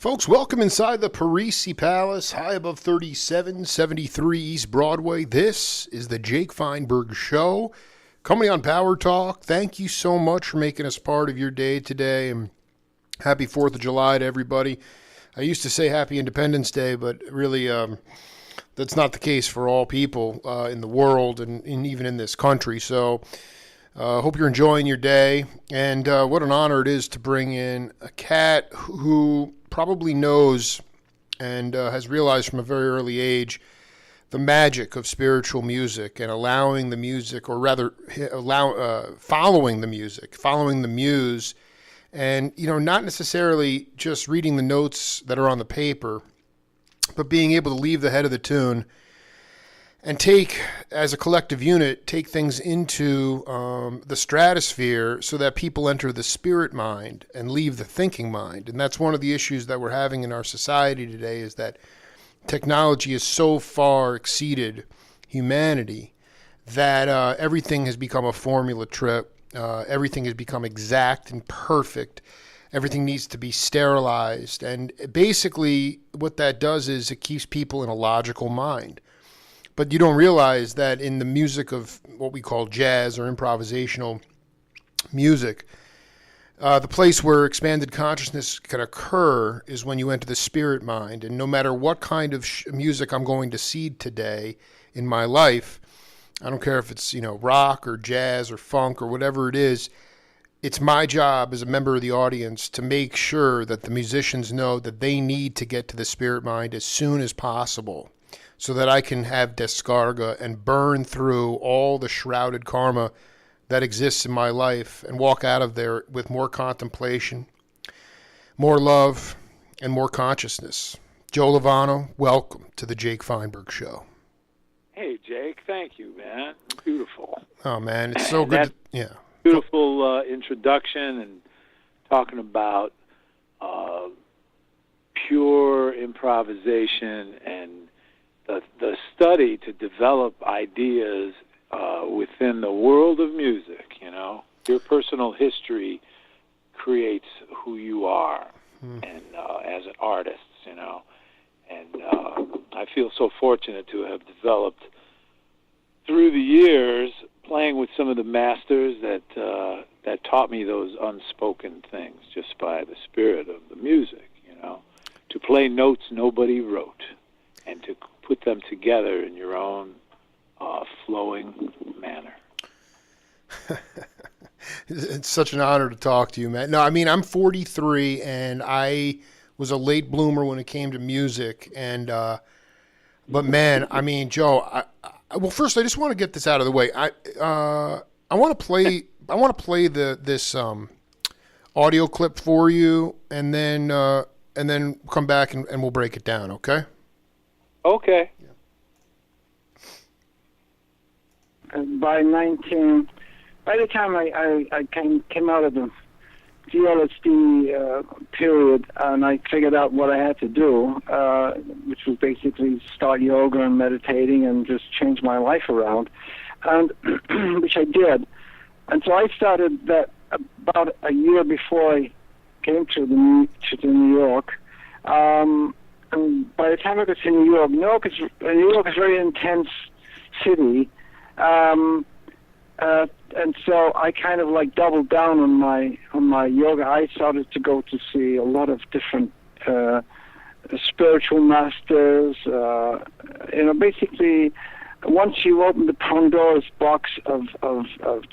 Folks, welcome inside the Parisi Palace, high above 3773 East Broadway. This is the Jake Feinberg Show, coming on Power Talk. Thank you so much for making us part of your day today, and happy 4th of July to everybody. I used to say Happy Independence Day, but really that's not the case for all people in the world and even in this country. So hope you're enjoying your day, and what an honor it is to bring in a cat who probably knows and has realized from a very early age the magic of spiritual music and allowing the music, or rather following the music, following the muse, and not necessarily just reading the notes that are on the paper, but being able to leave the head of the tune and take, as a collective unit, take things into the stratosphere so that people enter the spirit mind and leave the thinking mind. And that's one of the issues that we're having in our society today, is that technology has so far exceeded humanity that everything has become a formula trip. Everything has become exact and perfect. Everything needs to be sterilized. And basically what that does is it keeps people in a logical mind. But you don't realize that in the music of what we call jazz or improvisational music, the place where expanded consciousness can occur is when you enter the spirit mind. And no matter what kind of music I'm going to seed today in my life, I don't care if it's rock or jazz or funk or whatever it is, it's my job as a member of the audience to make sure that the musicians know that they need to get to the spirit mind as soon as possible, so that I can have descarga and burn through all the shrouded karma that exists in my life and walk out of there with more contemplation, more love, and more consciousness. Joe Lovano, welcome to the Jake Feinberg Show. Hey, Jake. Thank you, man. Beautiful. Oh, man, it's so good. Yeah. Beautiful introduction and talking about pure improvisation and the study to develop ideas within the world of music. Your personal history creates who you are, and as an artist, and I feel so fortunate to have developed through the years, playing with some of the masters that taught me those unspoken things just by the spirit of the music. To play notes nobody wrote, and to put them together in your own flowing manner. It's such an honor to talk to you, man. No, I mean, I'm 43, and I was a late bloomer when it came to music. And but man, I mean, Joe, well, first I just want to get this out of the way. I want to play this audio clip for you, and then come back and we'll break it down. Okay. Okay. By the time I came out of the LSD period, and I figured out what I had to do, which was basically start yoga and meditating and just change my life around, and which I did. And so I started that about a year before I came to New York. And by the time I got to New York is a very intense city, and so I kind of doubled down on my yoga. I started to go to see a lot of different spiritual masters. Basically, once you open the Pandora's box of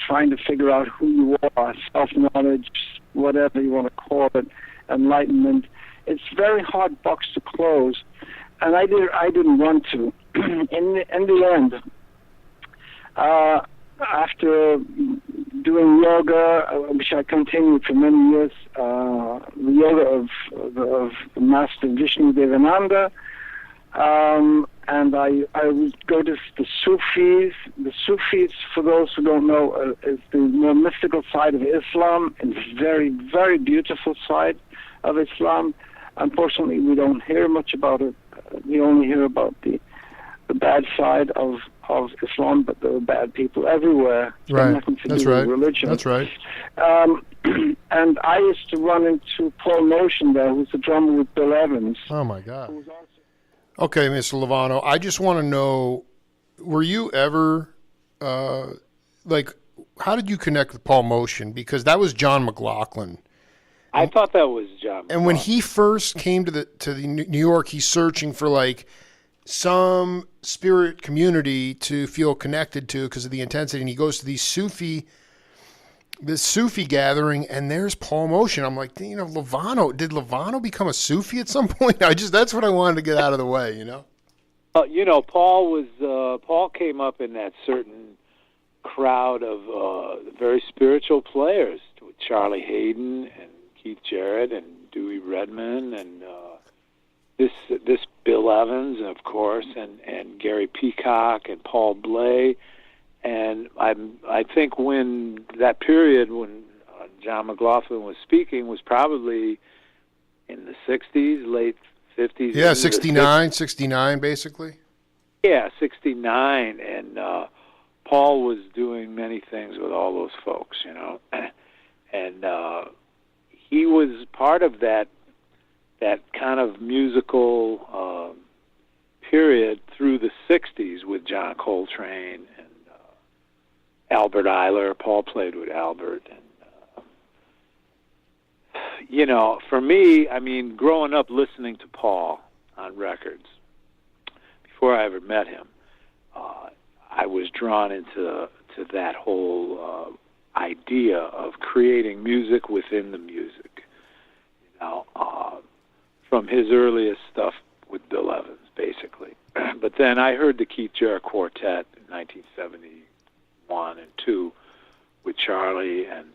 trying to figure out who you are, self-knowledge, whatever you want to call it, enlightenment, it's a very hard box to close, and I didn't want to. In the end, after doing yoga, which I continued for many years, the yoga of Master Vishnu Devananda, and I would go to the Sufis. The Sufis, for those who don't know, is the more mystical side of Islam, and very, very beautiful side of Islam. Unfortunately, we don't hear much about it. We only hear about the bad side of Islam, but there are bad people everywhere. Right. Nothing to do with religion. That's right. And I used to run into Paul Motion there, who's the drummer with Bill Evans. Oh, my God. Okay, Mr. Lovano, I just want to know, were you ever, how did you connect with Paul Motion? Because that was John McLaughlin. I thought that was John. And when he first came to the New York, he's searching for like some spirit community to feel connected to because of the intensity. And he goes to this Sufi gathering, and there's Paul Motion. I'm like, did Lovano become a Sufi at some point? That's what I wanted to get out of the way, you know? Paul came up in that certain crowd of very spiritual players with Charlie Hayden and Keith Jarrett and Dewey Redman and this Bill Evans, of course, and Gary Peacock and Paul Bley. And I think when that period when John McLaughlin was speaking was probably in the 60s, late 50s. Yeah, 69 basically. Yeah, 69. And Paul was doing many things with all those folks, you know. And he was part of that kind of musical period through the 60s with John Coltrane and Albert Eiler. Paul played with Albert. And, for me, I mean, growing up listening to Paul on records, before I ever met him, I was drawn into that whole idea of creating music within the music, from his earliest stuff with Bill Evans, basically. But then I heard the Keith Jarrett Quartet in 1971 and 2 with Charlie and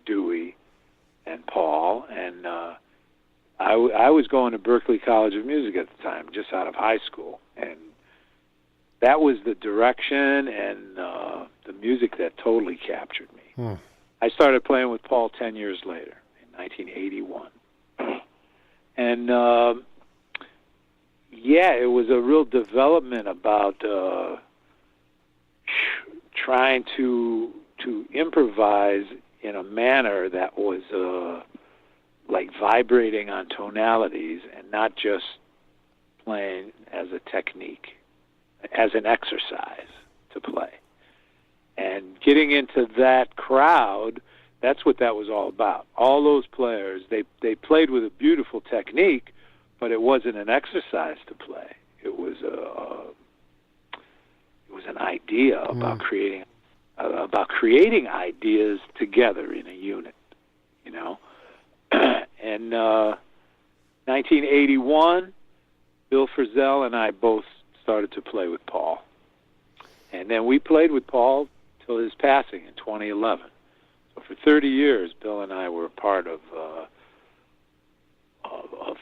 Dewey and Paul, and I was going to Berklee College of Music at the time, just out of high school, and that was the direction and the music that totally captured me. I started playing with Paul 10 years later, in 1981. And, it was a real development about trying to improvise in a manner that was like vibrating on tonalities and not just playing as a technique, as an exercise to play. And getting into that crowd, that's what that was all about. All those players, they played with a beautiful technique, but it wasn't an exercise to play. It was an idea about creating ideas together in a unit, And 1981, Bill Frisell and I both started to play with Paul. And then we played with Paul till his passing in 2011. So for 30 years, Bill and I were a part of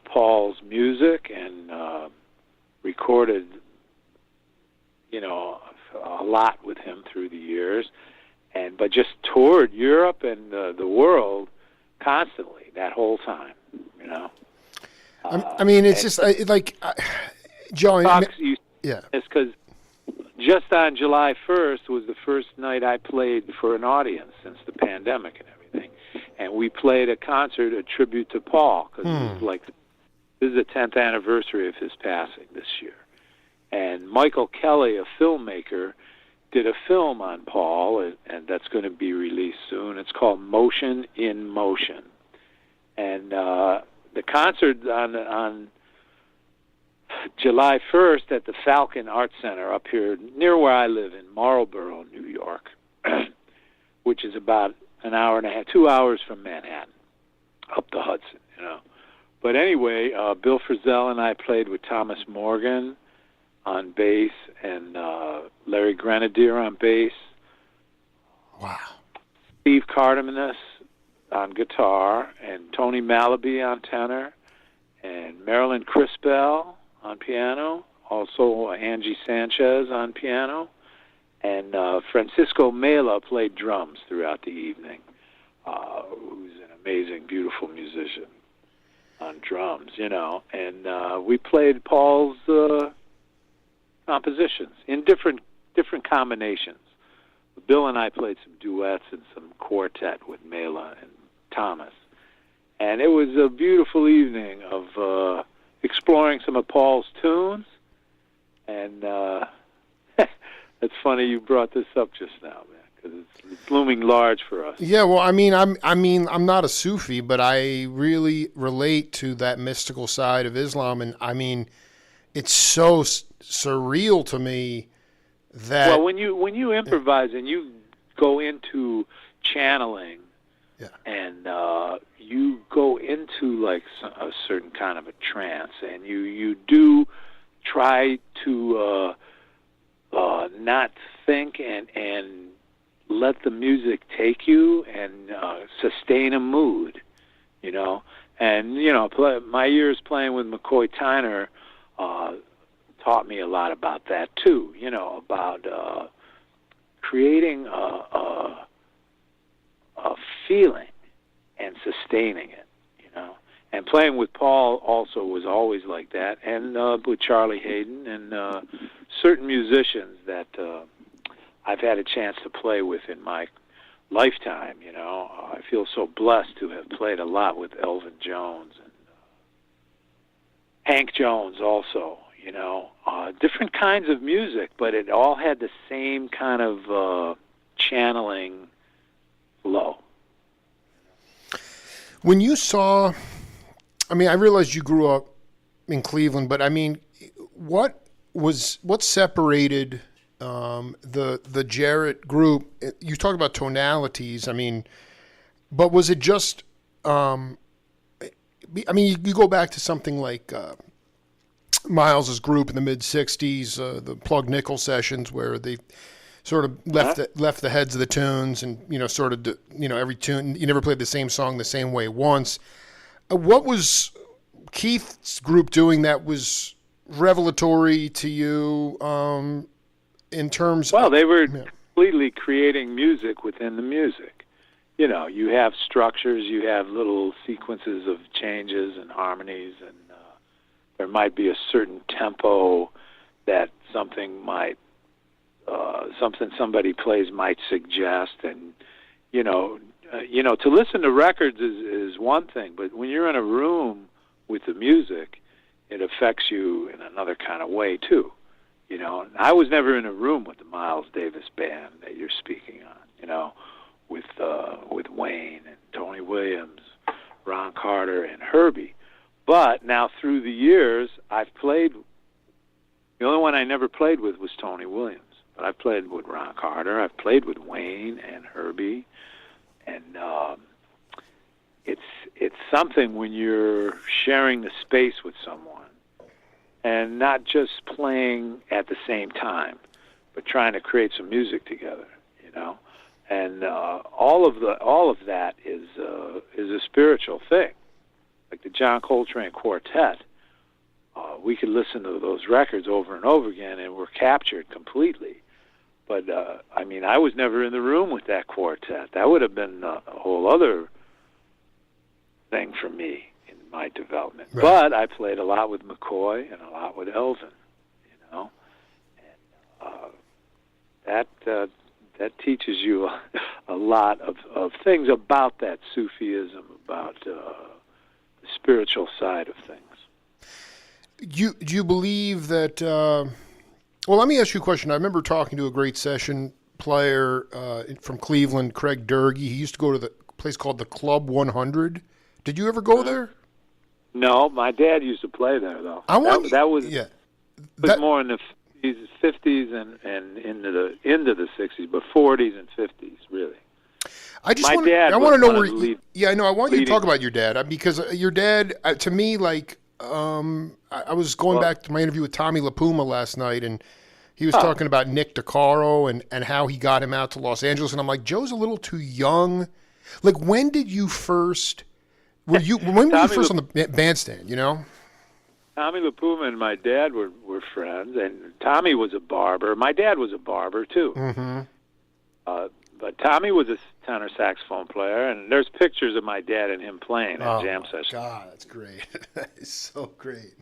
Paul's music and recorded, a lot with him through the years, but just toured Europe and the world constantly that whole time, I mean, it's just Joe. Yeah. It's because just on July 1st was the first night I played for an audience since the pandemic and everything, and we played a concert, a tribute to Paul, because it was like this is the 10th anniversary of his passing this year. And Michael Kelly, a filmmaker, did a film on Paul, and that's going to be released soon. It's called Motion in Motion. And the concert on July 1st at the Falcon Art Center up here near where I live in Marlborough, New York, which is about an hour and a half, 2 hours from Manhattan, up the Hudson, But anyway, Bill Frisell and I played with Thomas Morgan on bass and Larry Grenadier on bass. Wow. Steve Cardenas on guitar and Tony Malaby on tenor and Marilyn Crispell on piano, also Angie Sanchez on piano, and Francisco Mela played drums throughout the evening, who's an amazing, beautiful musician on drums, and we played Paul's compositions in different combinations. Bill and I played some duets and some quartet with Mela Thomas. And it was a beautiful evening of exploring some of Paul's tunes. And it's funny you brought this up just now, man, because it's looming large for us. Yeah, well, I'm not a Sufi, but I really relate to that mystical side of Islam, and I mean, it's so surreal to me that. Well, when you improvise and you go into channeling, and you go into like a certain kind of a trance, and you do try to not think and let the music take you and sustain a mood, you know. And my years playing with McCoy Tyner taught me a lot about that too. About creating a feeling and sustaining it. And playing with Paul also was always like that, and with Charlie Hayden and certain musicians that I've had a chance to play with in my lifetime. I feel so blessed to have played a lot with Elvin Jones and Hank Jones also. Different kinds of music, but it all had the same kind of channeling flow. When you saw, I realized you grew up in Cleveland, but what separated the Jarrett group? You talked about tonalities. But was it just? You go back to something like Miles's group in the mid '60s, the Plug Nickel sessions, where they sort of left the heads of the tunes, and every tune. You never played the same song the same way once. What was Keith's group doing that was revelatory to you in terms? Well, they were completely creating music within the music. You have structures, you have little sequences of changes and harmonies, and there might be a certain tempo that something somebody plays might suggest, and to listen to records is one thing, but when you're in a room with the music, it affects you in another kind of way too. I was never in a room with the Miles Davis band that you're speaking on. With Wayne and Tony Williams, Ron Carter, and Herbie. But now through the years, I've played. The only one I never played with was Tony Williams. But I've played with Ron Carter. I've played with Wayne and Herbie, and it's something when you're sharing the space with someone, and not just playing at the same time, but trying to create some music together. And all of that is a spiritual thing. Like the John Coltrane Quartet, we could listen to those records over and over again, and we're captured completely. But I was never in the room with that quartet. That would have been a whole other thing for me in my development. Right. But I played a lot with McCoy and a lot with Elvin, and that teaches you a lot of things about that Sufism, about the spiritual side of things. Do you believe that? Well, let me ask you a question. I remember talking to a great session player from Cleveland, Craig Durgee. He used to go to the place called the Club 100. Did you ever go there? No, my dad used to play there though. That was more in the 50s and into the 60s, but 40s and 50s really. I want to know where. I know. I want you to talk about your dad because your dad, to me, like I was going back to my interview with Tommy LaPuma last night, and he was talking about Nick DeCaro and how he got him out to Los Angeles, and I'm like, Joe's a little too young. Like, when did you first? When were you first on the bandstand? Tommy LaPuma and my dad were friends, and Tommy was a barber. My dad was a barber too. Mm-hmm. But Tommy was a tenor saxophone player, and there's pictures of my dad and him playing at jam sessions. God, that's great. That is so great.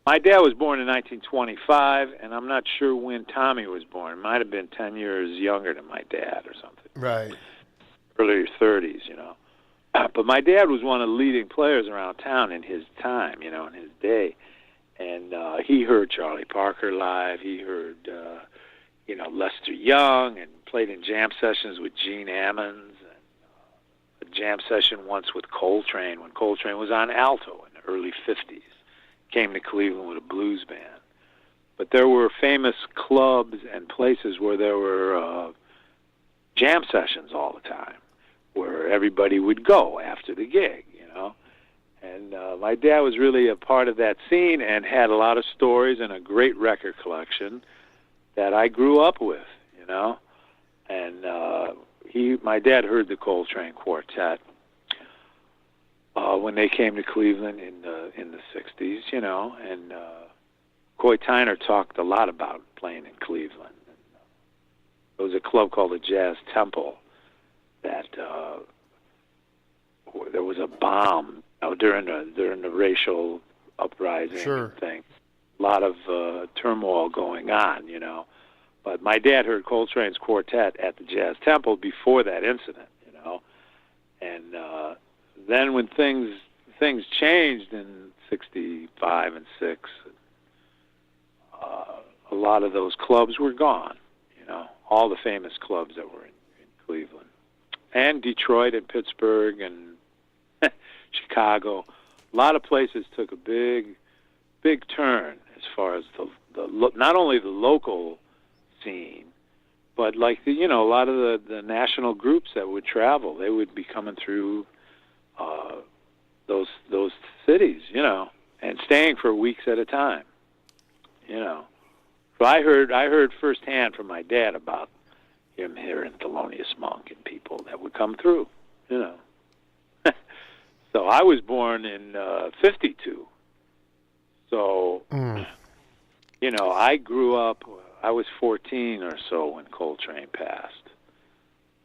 My dad was born in 1925, and I'm not sure when Tommy was born. It might have been 10 years younger than my dad or something. Right. Earlier 30s, But my dad was one of the leading players around town in his time, in his day. And he heard Charlie Parker live. He heard, Lester Young, and played in jam sessions with Gene Ammons, and a jam session once with Coltrane when Coltrane was on alto in the early 50s. Came to Cleveland with a blues band. But there were famous clubs and places where there were jam sessions all the time, where everybody would go after the gig, And my dad was really a part of that scene and had a lot of stories and a great record collection that I grew up with, And my dad heard the Coltrane Quartet when they came to Cleveland in the 60s, and Coy Tyner talked a lot about playing in Cleveland. And, there was a club called the Jazz Temple that there was a bomb during the racial uprising thing. A lot of turmoil going on, But my dad heard Coltrane's Quartet at the Jazz Temple before that incident, And then when things changed in 65 and 6, a lot of those clubs were gone, all the famous clubs that were in Cleveland. And Detroit and Pittsburgh and Chicago. A lot of places took a big turn as far as the not only the local scene, but like a lot of the national groups that would travel. They would be coming through those cities, and staying for weeks at a time, So I heard firsthand from my dad about him hearing Thelonious Monk and people that would come through, So I was born in 52. So, I grew up, I was 14 or so when Coltrane passed.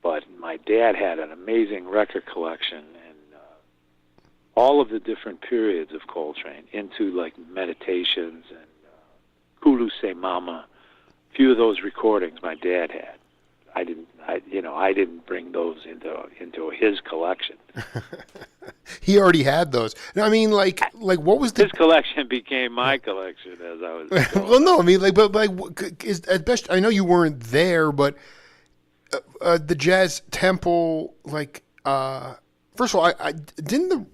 But my dad had an amazing record collection and all of the different periods of Coltrane into like Meditations and Kulu Se Mama. A few of those recordings my dad had. I didn't bring those into his collection. He already had those. I mean, like what was his collection became my collection as I was. Well, no, I mean, is at best. I know you weren't there, but the Jazz Temple, first of all, I didn't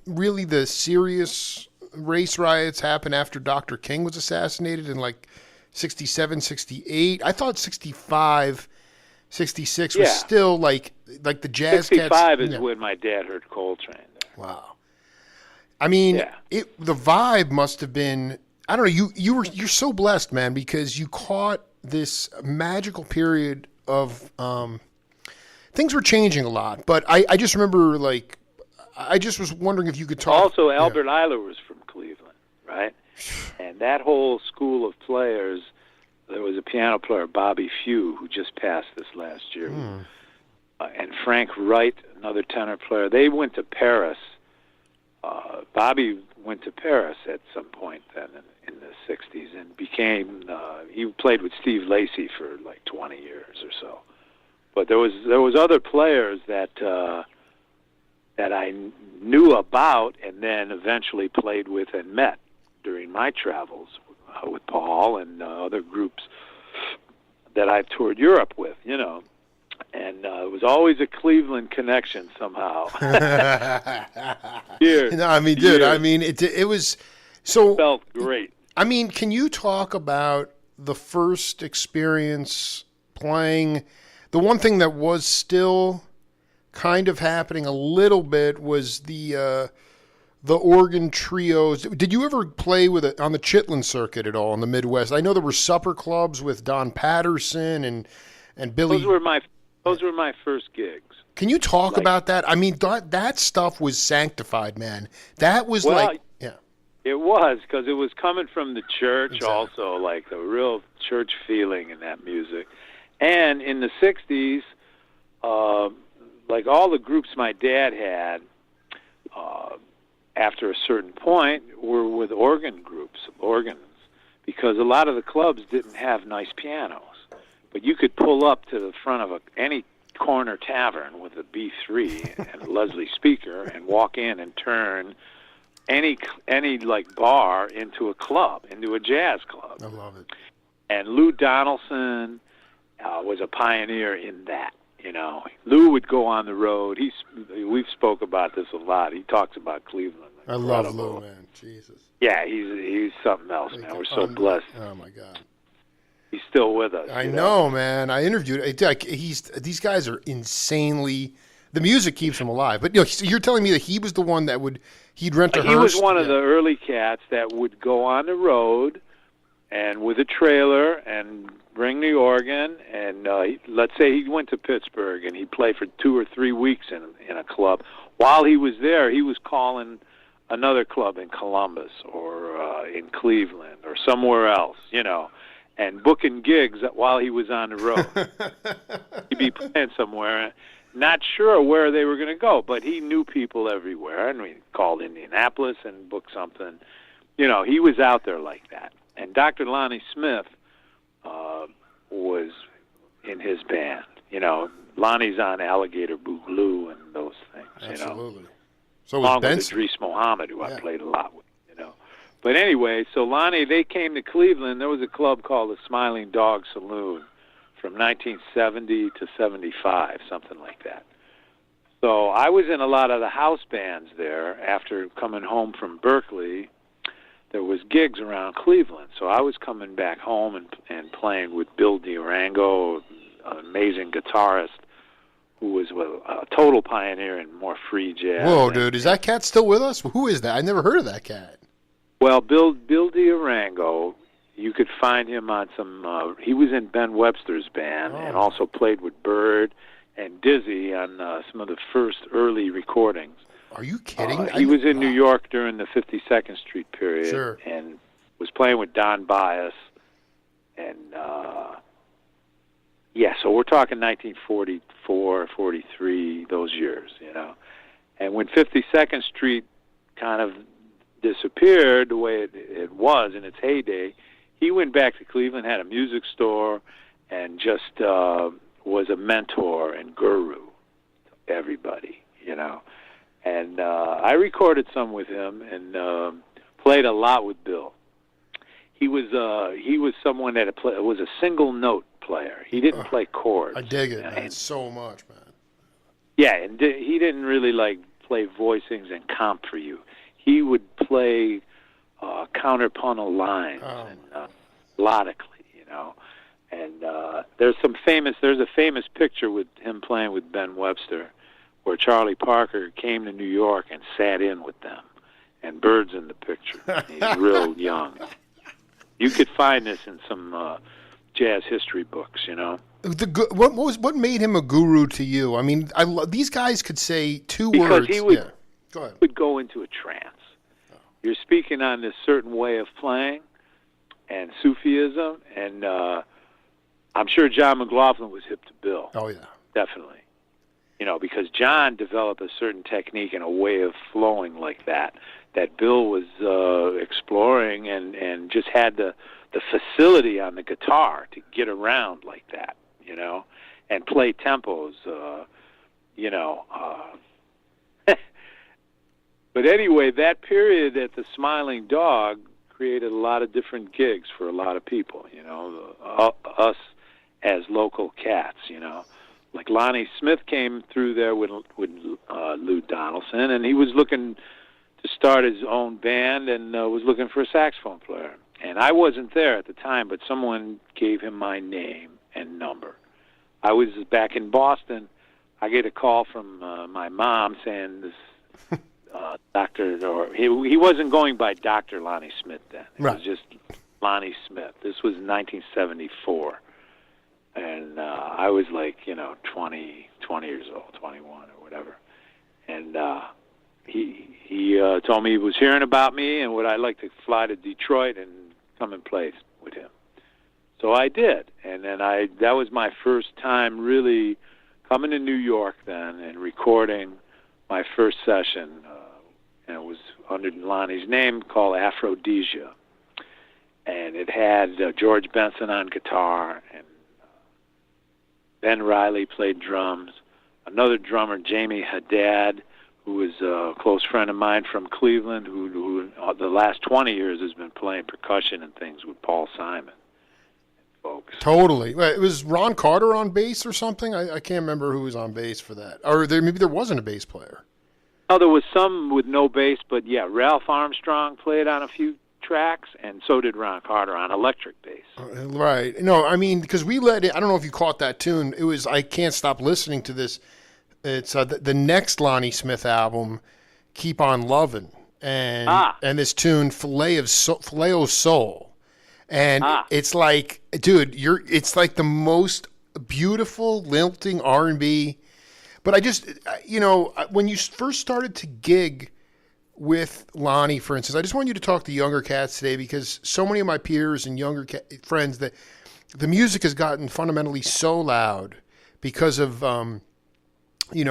the serious race riots happen after Dr. King was assassinated in 67, 68. I thought 65. 66 was still like the Jazz 65 cats. is when my dad heard Coltrane. Wow. I mean, the vibe must have been, I don't know, you're so blessed, man, because you caught this magical period of things were changing a lot. But I just remember I just was wondering if you could talk. Also, Albert Eiler was from Cleveland, right? And that whole school of players. There was a piano player, Bobby Few, who just passed this last year. And Frank Wright, another tenor player. They went to Paris. Bobby went to Paris at some point then in the 60s and became, he played with Steve Lacy for 20 years or so. But there was other players that I knew about and then eventually played with and met during my travels with Paul and other groups that I've toured Europe with, and it was always a Cleveland connection somehow. No, I mean, dude, I mean, it was so. It felt great. I mean, can you talk about the first experience playing? The one thing that was still kind of happening a little bit was the organ trios. Did you ever play with it on the Chitlin circuit at all in the Midwest? I know there were supper clubs with Don Patterson and Billy. Those were my first gigs. Can you talk about that? I mean, that stuff was sanctified, man. That was It was, because it was coming from the church also, the real church feeling in that music. And in the 60s, all the groups my dad had, after a certain point, were with organs, because a lot of the clubs didn't have nice pianos. But you could pull up to the front of any corner tavern with a B3 and a Leslie speaker and walk in and turn any like bar into a club, into a jazz club. I love it. And Lou Donaldson was a pioneer in that. You know, Lou would go on the road. We've spoke about this a lot. He talks about Cleveland. I love Lou, man. Jesus. Yeah, he's something else, man. We're so blessed. Oh my God. He's still with us. I know, man. I interviewed. These guys are insanely. The music keeps him alive. But so you're telling me that he was the one that he'd rent a hearse? He was one of the early cats that would go on the road and with a trailer and bring the organ. And let's say he went to Pittsburgh and he played for 2 or 3 weeks in a club. While he was there, he was calling another club in Columbus or in Cleveland or somewhere else, you know, and booking gigs while he was on the road. He'd be playing somewhere, not sure where they were going to go, but he knew people everywhere, and we called Indianapolis and booked something. You know, he was out there like that. And Dr. Lonnie Smith was in his band. You know, Lonnie's on Alligator Boogaloo and those things, Absolutely. You know. So Along was with Idris Muhammad, who I played a lot with, you know. But anyway, so Lonnie, they came to Cleveland. There was a club called the Smiling Dog Saloon from 1970 to 75, something like that. So I was in a lot of the house bands there. After coming home from Berkeley, there was gigs around Cleveland. So I was coming back home and playing with Bill DiRango, an amazing guitarist, who was a total pioneer in more free jazz. Whoa, dude, is that cat still with us? Who is that? I never heard of that cat. Well, Bill DiRango, you could find him on some. He was in Ben Webster's band and also played with Bird and Dizzy on some of the first early recordings. Are you kidding? He was in New York during the 52nd Street period and was playing with Don Byas. And, so we're talking 1944, 43, those years, you know. And when 52nd Street kind of disappeared the way it was in its heyday, he went back to Cleveland, had a music store, and just was a mentor and guru to everybody, you know. And I recorded some with him and played a lot with Bill. He was someone that was a single note player. He didn't play chords. I dig it, man, so much, man. Yeah, and he didn't really play voicings and comp for you. He would play counterpuntal lines and melodically, you know. And there's a famous picture with him playing with Ben Webster, where Charlie Parker came to New York and sat in with them, and Bird's in the picture. He's real young. You could find this in some jazz history books, you know. What made him a guru to you? I mean, these guys could say two words. Because he would go into a trance. You're speaking on this certain way of playing and Sufism, and I'm sure John McLaughlin was hip to Bill. Oh, yeah. Definitely. You know, because John developed a certain technique and a way of flowing like that Bill was exploring and just had the facility on the guitar to get around like that, you know, and play tempos, you know. But anyway, that period at the Smiling Dog created a lot of different gigs for a lot of people, you know, us as local cats, you know. Like Lonnie Smith came through there with Lou Donaldson, and he was looking to start his own band and was looking for a saxophone player. And I wasn't there at the time, but someone gave him my name and number. I was back in Boston. I get a call from my mom saying this doctor, or he wasn't going by Dr. Lonnie Smith then. It was just Lonnie Smith. This was 1974. And I was like, you know, 20 years old, 21 or whatever. And he told me he was hearing about me and would I like to fly to Detroit and come and play with him. So I did. And then that was my first time really coming to New York then and recording my first session. And it was under Lonnie's name, called Aphrodisia. And it had George Benson on guitar and Ben Riley played drums. Another drummer, Jamie Haddad, who was a close friend of mine from Cleveland, who the last 20 years has been playing percussion and things with Paul Simon, folks. Totally. It was Ron Carter on bass or something? I can't remember who was on bass for that. Or maybe there wasn't a bass player. Oh, there was some with no bass, but yeah, Ralph Armstrong played on a few tracks, and so did Ron Carter on electric bass. Right. No, I mean, because we let it, I don't know if you caught that tune. It was I Can't Stop Listening to This. It's the next Lonnie Smith album, Keep On Lovin', and this tune, Filet of Soul. And it's like, dude, it's like the most beautiful, lilting R&B. But I just, when you first started to gig with Lonnie, for instance, I just want you to talk to younger cats today, because so many of my peers and younger friends, that the music has gotten fundamentally so loud because of,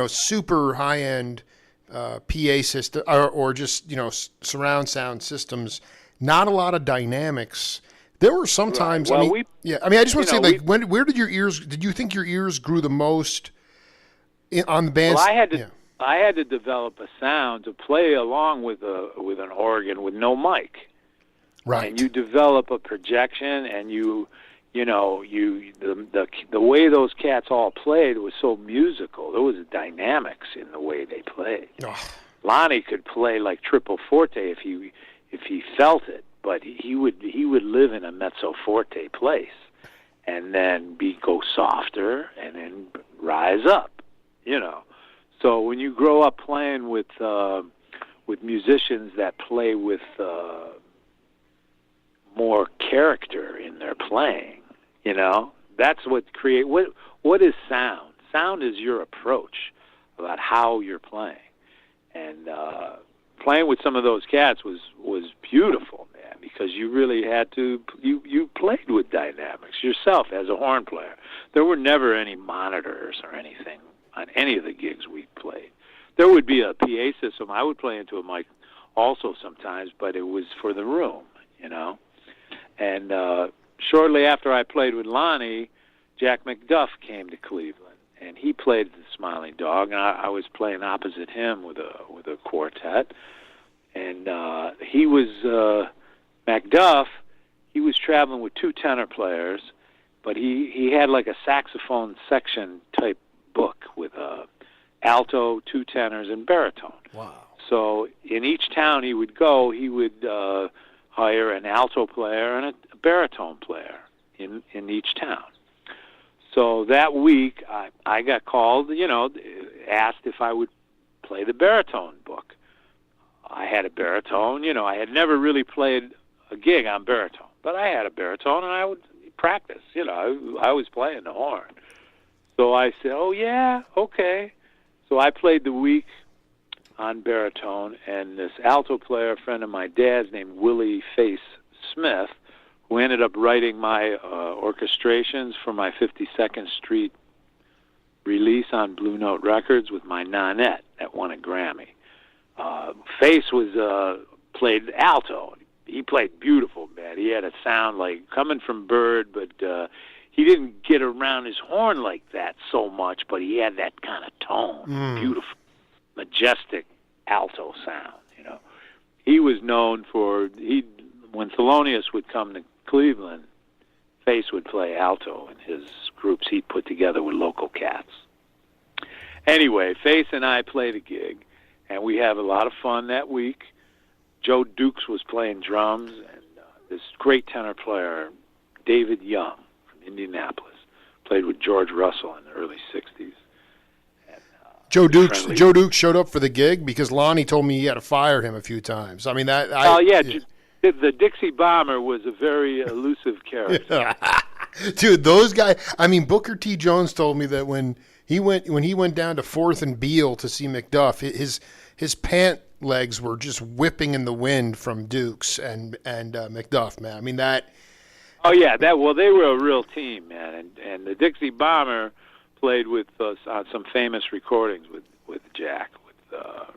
super high-end PA system or just, surround sound systems, not a lot of dynamics. There were some times, right. Well, I just want to say, where did you think your ears grew the most on the band? Well, I had to develop a sound to play along with an organ with no mic. Right. And you develop a projection, and the way those cats all played was so musical. There was dynamics in the way they played. Oh. Lonnie could play like triple forte if he felt it, but he would live in a mezzo forte place, and then go softer and then rise up. So when you grow up playing with musicians that play with more character in their playing, that's what what is sound? Sound is your approach about how you're playing. And playing with some of those cats was beautiful, man, because you really had to, you played with dynamics yourself as a horn player. There were never any monitors or anything on any of the gigs we played. There would be a PA system. I would play into a mic also sometimes, but it was for the room, And shortly after I played with Lonnie, Jack McDuff came to Cleveland, and he played the Smiling Dog, and I was playing opposite him with a quartet. And he was McDuff. He was traveling with two tenor players, but he had like a saxophone section type book with alto, two tenors, and baritone. Wow. So in each town he would go, he would hire an alto player and a baritone player in each town. So that week I got called, asked if I would play the baritone book. I had a baritone, I had never really played a gig on baritone, but I had a baritone and I would practice, I was playing the horn. So I said, oh yeah, okay. So I played the week on baritone, and this alto player, a friend of my dad's named Willie Face Smith, who ended up writing my orchestrations for my 52nd Street release on Blue Note Records with my nonette that won a Grammy. Face was played alto. He played beautiful, man. He had a sound like coming from Bird, but he didn't get around his horn like that so much, but he had that kind of tone. Beautiful, majestic alto sound, He was known for, when Thelonious would come to Cleveland, Face would play alto in his groups he'd put together with local cats. Anyway, Face and I played a gig, and we had a lot of fun that week. Joe Dukes was playing drums, and this great tenor player, David Young, from Indianapolis, played with George Russell in the early 60s. And, Joe Dukes showed up for the gig, because Lonnie told me he had to fire him a few times. I mean, the Dixie Bomber was a very elusive character. Dude, those guys. I mean, Booker T. Jones told me that when he went down to 4th and Beale to see McDuff, his pant legs were just whipping in the wind from Dukes and McDuff, man. I mean that. Oh yeah, they were a real team, man. And the Dixie Bomber played with us on some famous recordings with Jack, with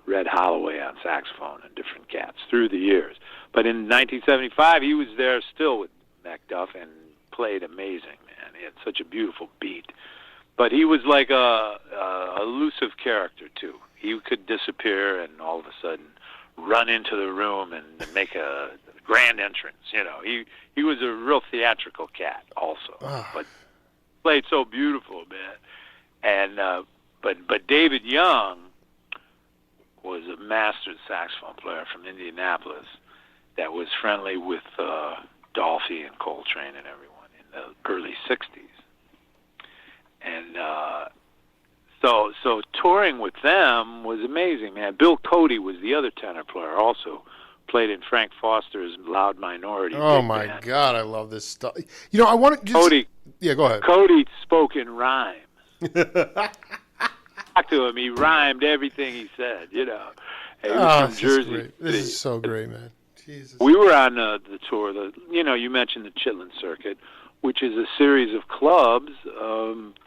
Red Holloway on saxophone and different cats through the years. But in 1975, he was there still with McDuff and played amazing, man. He had such a beautiful beat. But he was like a elusive character too. He could disappear and all of a sudden run into the room and make a grand entrance. You know, he was a real theatrical cat also, but played so beautiful, man. And but David Young was a master saxophone player from Indianapolis that was friendly with Dolphy and Coltrane and everyone in the early '60s. And so touring with them was amazing, man. Bill Cody was the other tenor player, also played in Frank Foster's Loud Minority. Oh my God, I love this stuff. You know, I want to just... Cody. Yeah, go ahead. Cody spoke in rhymes. Talk to him, he rhymed everything he said. You know, he was from Jersey. This is so great, man. Jesus. We were on the tour. You mentioned the Chitlin Circuit, which is a series of clubs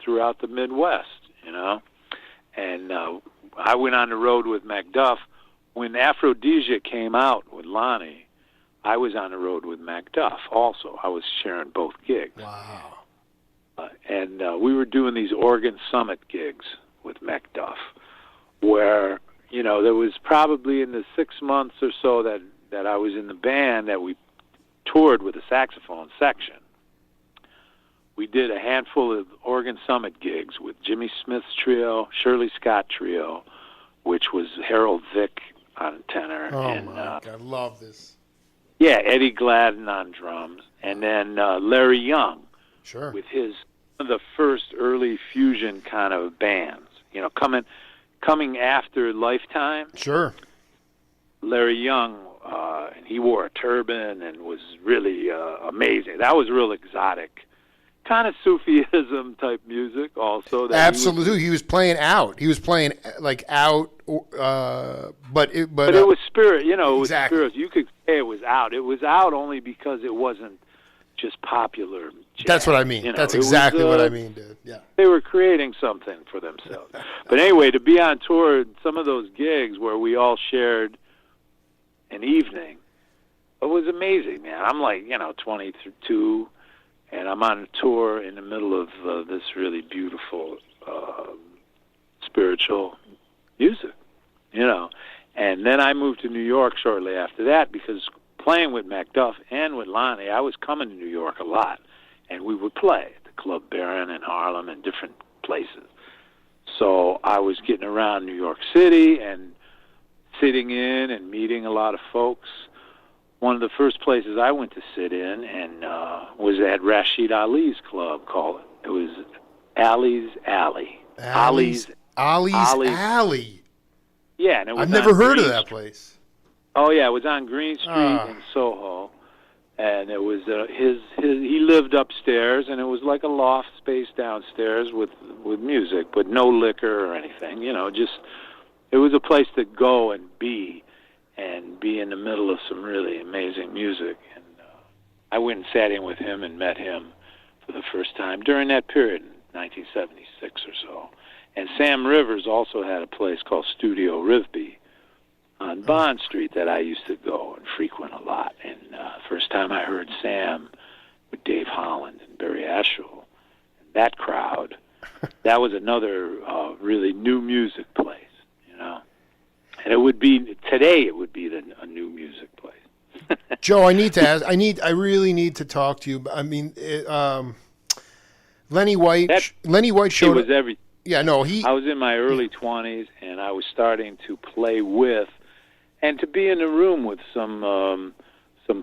throughout the Midwest, you know. And I went on the road with McDuff. When Aphrodisia came out with Lonnie, I was on the road with McDuff also. I was sharing both gigs. Wow. And we were doing these Oregon Summit gigs with McDuff, where, you know, there was probably in the 6 months or so that I was in the band that we toured with a saxophone section. We did a handful of Oregon Summit gigs with Jimmy Smith's trio, Shirley Scott trio, which was Harold Vick on tenor. Oh, and, my God, I love this. Yeah, Eddie Gladden on drums. And then Larry Young. Sure. With the first early fusion kind of bands, you know, coming after Lifetime. Sure. Larry Young, and he wore a turban and was really amazing. That was real exotic, kind of Sufism type music also. Absolutely. He was playing out. He was playing like out, but it was spirit. You know, it exactly. was spirit. You could say it was out. It was out only because it wasn't just popular jazz. That's what I mean. You know, that's exactly what I mean, dude. Yeah. They were creating something for themselves. But anyway, to be on tour, some of those gigs where we all shared an evening, it was amazing, man. I'm like, 22, and I'm on a tour in the middle of this really beautiful spiritual music, you know. And then I moved to New York shortly after that because playing with McDuff and with Lonnie, I was coming to New York a lot, and we would play at the Club Baron in Harlem and different places. So I was getting around New York City and sitting in and meeting a lot of folks. One of the first places I went to sit in and was at Rashid Ali's club it was Ali's Alley. Ali's Alley. Yeah, and it was I've never heard of that place. Oh yeah, it was on Green Street in Soho, and it was he lived upstairs, and it was like a loft space downstairs with music, but no liquor or anything. You know, just it was a place to go and be in the middle of some really amazing music. And I went and sat in with him and met him for the first time during that period in 1976 or so. And Sam Rivers also had a place called Studio Rivby on Bond Street that I used to go and frequent a lot. And first time I heard Sam with Dave Holland and Barry Asheville, and that crowd, that was another really new music place, you know. And it would be today. It would be a new music place. Joe, I need to ask. I really need to talk to you. I mean, Lenny White. Lenny White showed. He was everything. Yeah, no, I was in my early 20s, and I was starting to play with, and to be in a room with some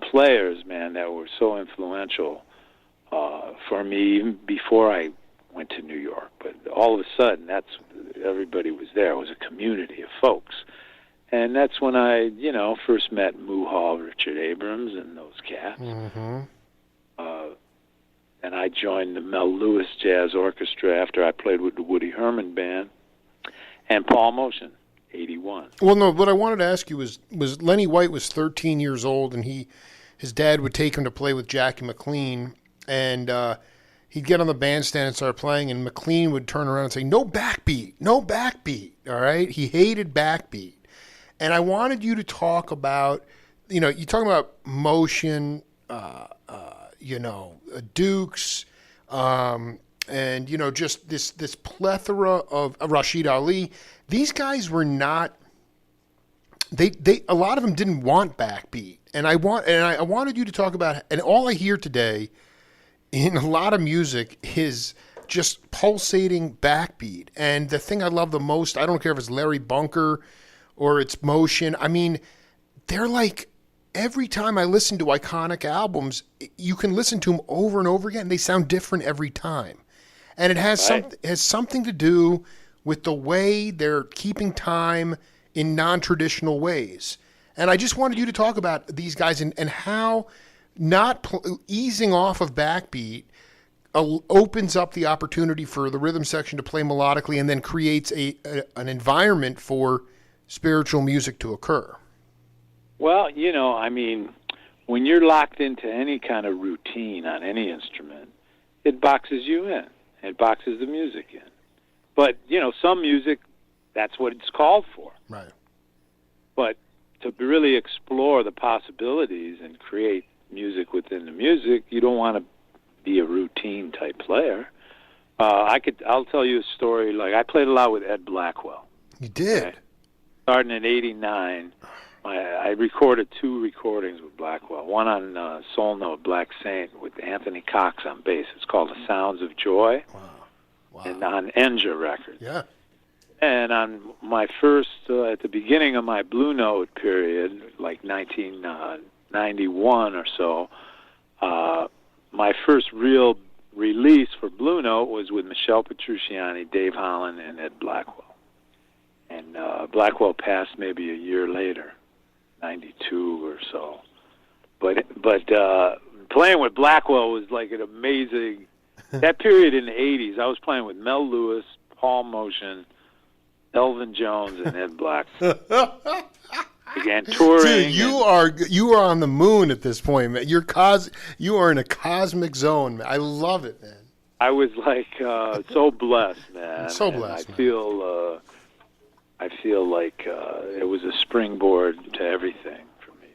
players, man, that were so influential for me even before I went to New York. But all of a sudden, everybody was there. It was a community of folks. And that's when I, first met Moo Hall, Richard Abrams, and those cats. Mm-hmm. And I joined the Mel Lewis Jazz Orchestra after I played with the Woody Herman Band. And Paul Motion, 81. Well, no, what I wanted to ask you was Lenny White was 13 years old, and his dad would take him to play with Jackie McLean, and he'd get on the bandstand and start playing, and McLean would turn around and say, no backbeat, all right? He hated backbeat. And I wanted you to talk about, you're talking about motion, Dukes, and just this plethora of Rashid Ali. These guys were not. They a lot of them didn't want backbeat, and I wanted you to talk about. And all I hear today in a lot of music is just pulsating backbeat. And the thing I love the most, I don't care if it's Larry Bunker or it's Motion. I mean, they're like, every time I listen to iconic albums, you can listen to them over and over again. They sound different every time. And it has something to do with the way they're keeping time in non-traditional ways. And I just wanted you to talk about these guys and how not easing off of backbeat opens up the opportunity for the rhythm section to play melodically and then creates an environment for spiritual music to occur. Well, I mean, when you're locked into any kind of routine on any instrument, it boxes you in. It boxes the music in. But, some music, that's what it's called for. Right. But to really explore the possibilities and create music within the music, you don't want to be a routine type player. I'll tell you a story. Like, I played a lot with Ed Blackwell. You did? Okay? Starting in '89, I recorded 2 recordings with Blackwell. One on Soul Note, Black Saint, with Anthony Cox on bass. It's called The Sounds of Joy. Wow. And on Enja Records. Yeah. And on my first, at the beginning of my Blue Note period, like 1991 or so, my first real release for Blue Note was with Michel Petrucciani, Dave Holland, and Ed Blackwell. And Blackwell passed maybe a year later, 92 or so. But playing with Blackwell was like an amazing. That period in the '80s, I was playing with Mel Lewis, Paul Motion, Elvin Jones, and Ed Blackwell. Began touring. Dude, you are on the moon at this point, man. You are in a cosmic zone, man. I love it, man. I was like so blessed, man. So blessed. And I feel like it was a springboard to everything for me,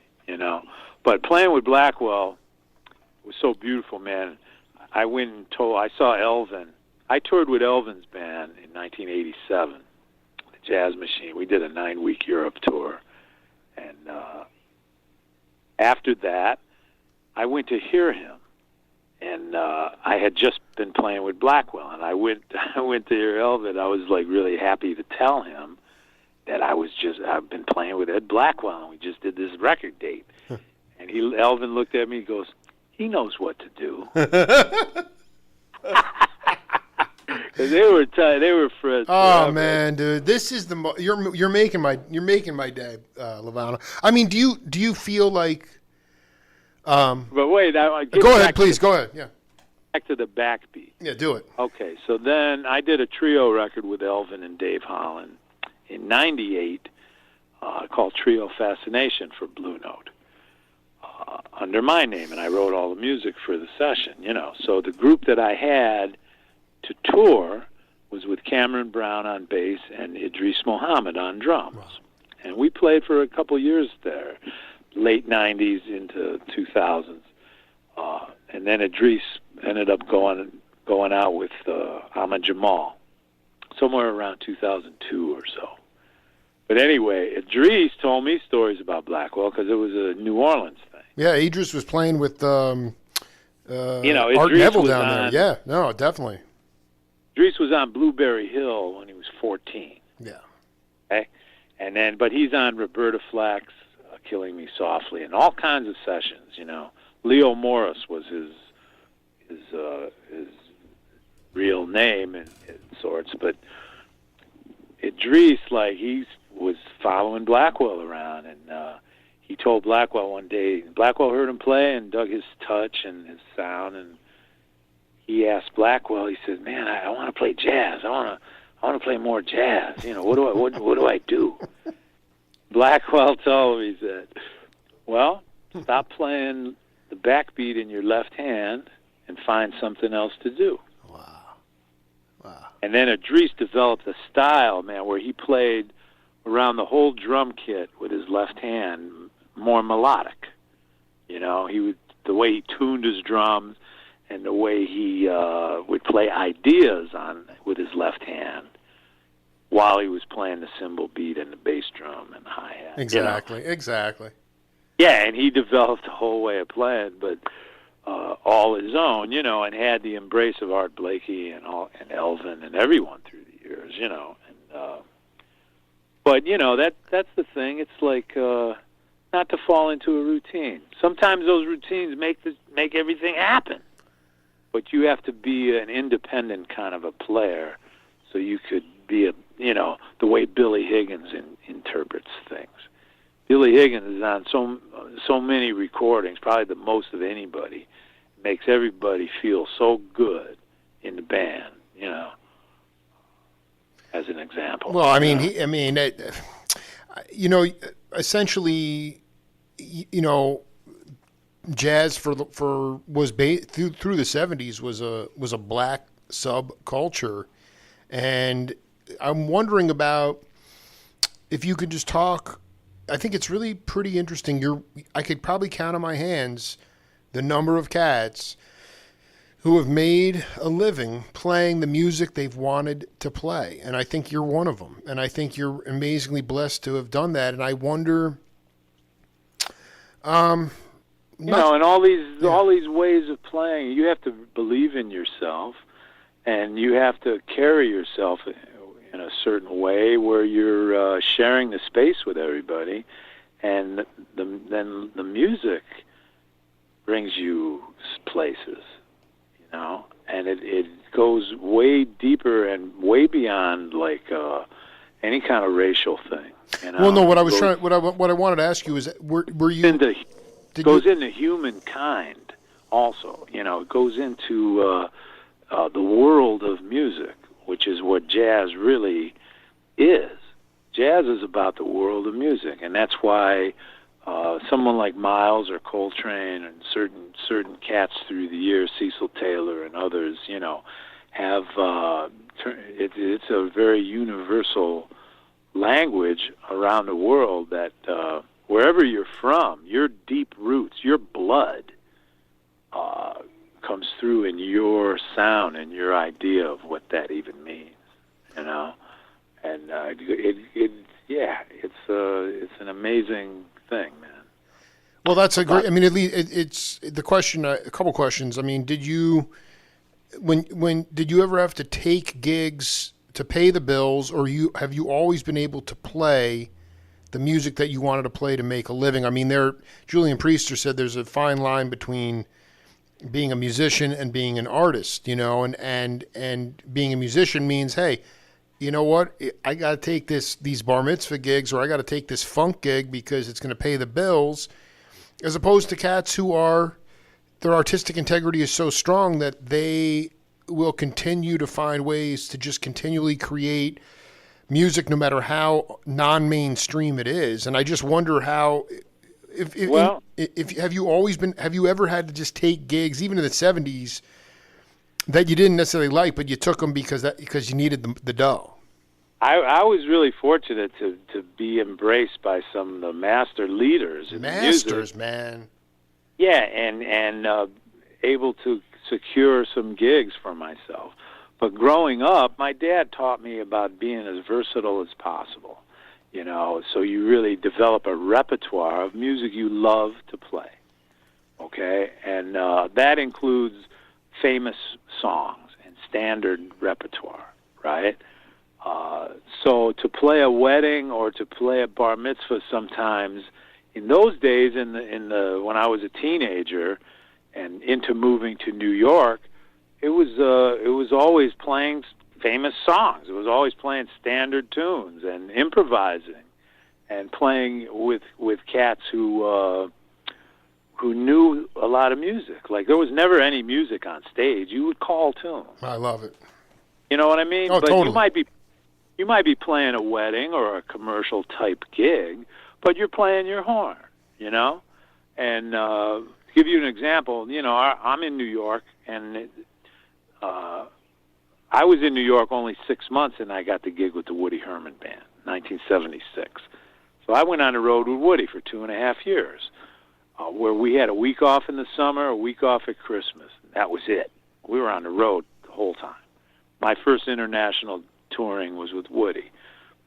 But playing with Blackwell was so beautiful, man. I saw Elvin. I toured with Elvin's band in 1987, the Jazz Machine. We did a 9-week Europe tour. And after that, I went to hear him. And I had just been playing with Blackwell. And I went to hear Elvin. I was like really happy to tell him that I've been playing with Ed Blackwell, and we just did this record date. And Elvin looked at me and goes, he knows what to do. They were friends. Oh forever. man, dude, this is you're making my day, Lovano. I mean, do you feel like? But wait, go ahead, please. Go ahead. Yeah. Back to the backbeat. Yeah, do it. Okay, so then I did a trio record with Elvin and Dave Holland in '98 called Trio Fascination for Blue Note under my name, and I wrote all the music for the session. So the group that I had to tour was with Cameron Brown on bass and Idris Mohammed on drums. Wow. And we played for a couple years there, late 90s into 2000s. And then Idris ended up going out with Ahmad Jamal, somewhere around 2002 or so. But anyway, Idris told me stories about Blackwell because it was a New Orleans thing. Yeah, Idris was playing with Art Idris Neville down there. Yeah, no, definitely. Idris was on Blueberry Hill when he was 14. Yeah. Okay? And then, but he's on Roberta Flack's Killing Me Softly and all kinds of sessions, Leo Morris was his real name and sorts, but Idris, he was following Blackwell around, and he told Blackwell one day, Blackwell heard him play and dug his touch and his sound, and he asked Blackwell, he said, man, I want to play jazz. I want to play more jazz. What do I do? Blackwell told him, he said, well, stop playing the backbeat in your left hand and find something else to do. Wow. And then Idris developed a style, man, where he played around the whole drum kit with his left hand, more melodic. The way he tuned his drums, and the way he would play ideas with his left hand while he was playing the cymbal beat and the bass drum and the hi-hat. Exactly, exactly. Yeah, and he developed a whole way of playing, but all his own, and had the embrace of Art Blakey and Elvin and everyone through the years, But that's the thing. It's like not to fall into a routine. Sometimes those routines make everything happen, but you have to be an independent kind of a player, so you could be the way Billy Higgins interprets things. Billy Higgins is on so many recordings, probably the most of anybody. Makes everybody feel so good in the band, as an example. Well, I mean, essentially, jazz through the 70s was a black subculture, and I'm wondering about if you could just talk. I think it's really pretty interesting. I could probably count on my hands the number of cats who have made a living playing the music they've wanted to play. And I think you're one of them. And I think you're amazingly blessed to have done that. And I wonder, and all these ways of playing, you have to believe in yourself, and you have to carry yourself in a certain way where you're sharing the space with everybody, and then the music brings you places, and it goes way deeper and way beyond like any kind of racial thing. Well, no, what I wanted to ask you is, were you goes into humankind also. It goes into the world of music, which is what jazz really is. Jazz is about the world of music, and that's why someone like Miles or Coltrane and certain cats through the years, Cecil Taylor and others, have it's a very universal language around the world that wherever you're from, your deep roots, your blood comes through in your sound and your idea of what that even means, and it's an amazing thing, man. Well, that's a great. I mean, it's the question. A couple questions. I mean, did you ever have to take gigs to pay the bills, or have you always been able to play the music that you wanted to play to make a living? I mean, Julian Priester said there's a fine line between being a musician and being an artist, and being a musician means, hey, you know what? I got to take these bar mitzvah gigs, or I got to take this funk gig because it's going to pay the bills, as opposed to cats who their artistic integrity is so strong that they will continue to find ways to just continually create music no matter how non-mainstream it is. And I just wonder how, have you ever had to just take gigs, even in the 70s, that you didn't necessarily like, but you took them because you needed the dough? I was really fortunate to be embraced by some of the master leaders in Masters, music. Man. Yeah, and able to secure some gigs for myself. But growing up, my dad taught me about being as versatile as possible, so you really develop a repertoire of music you love to play, okay? And that includes famous songs and standard repertoire, right? So to play a wedding or to play a bar mitzvah sometimes, in those days, when I was a teenager and into moving to New York, it was always playing famous songs. It was always playing standard tunes and improvising and playing with cats who knew a lot of music. Like, there was never any music on stage. You would call tunes. I love it. You know what I mean? Oh, but totally. you might be playing a wedding or a commercial type gig, but you're playing your horn, And to give you an example, I'm in New York, and I was in New York only 6 months, and I got the gig with the Woody Herman Band, 1976. So I went on the road with Woody for 2.5 years. where we had a week off in the summer, a week off at Christmas. That was it. We were on the road the whole time. My first international touring was with Woody.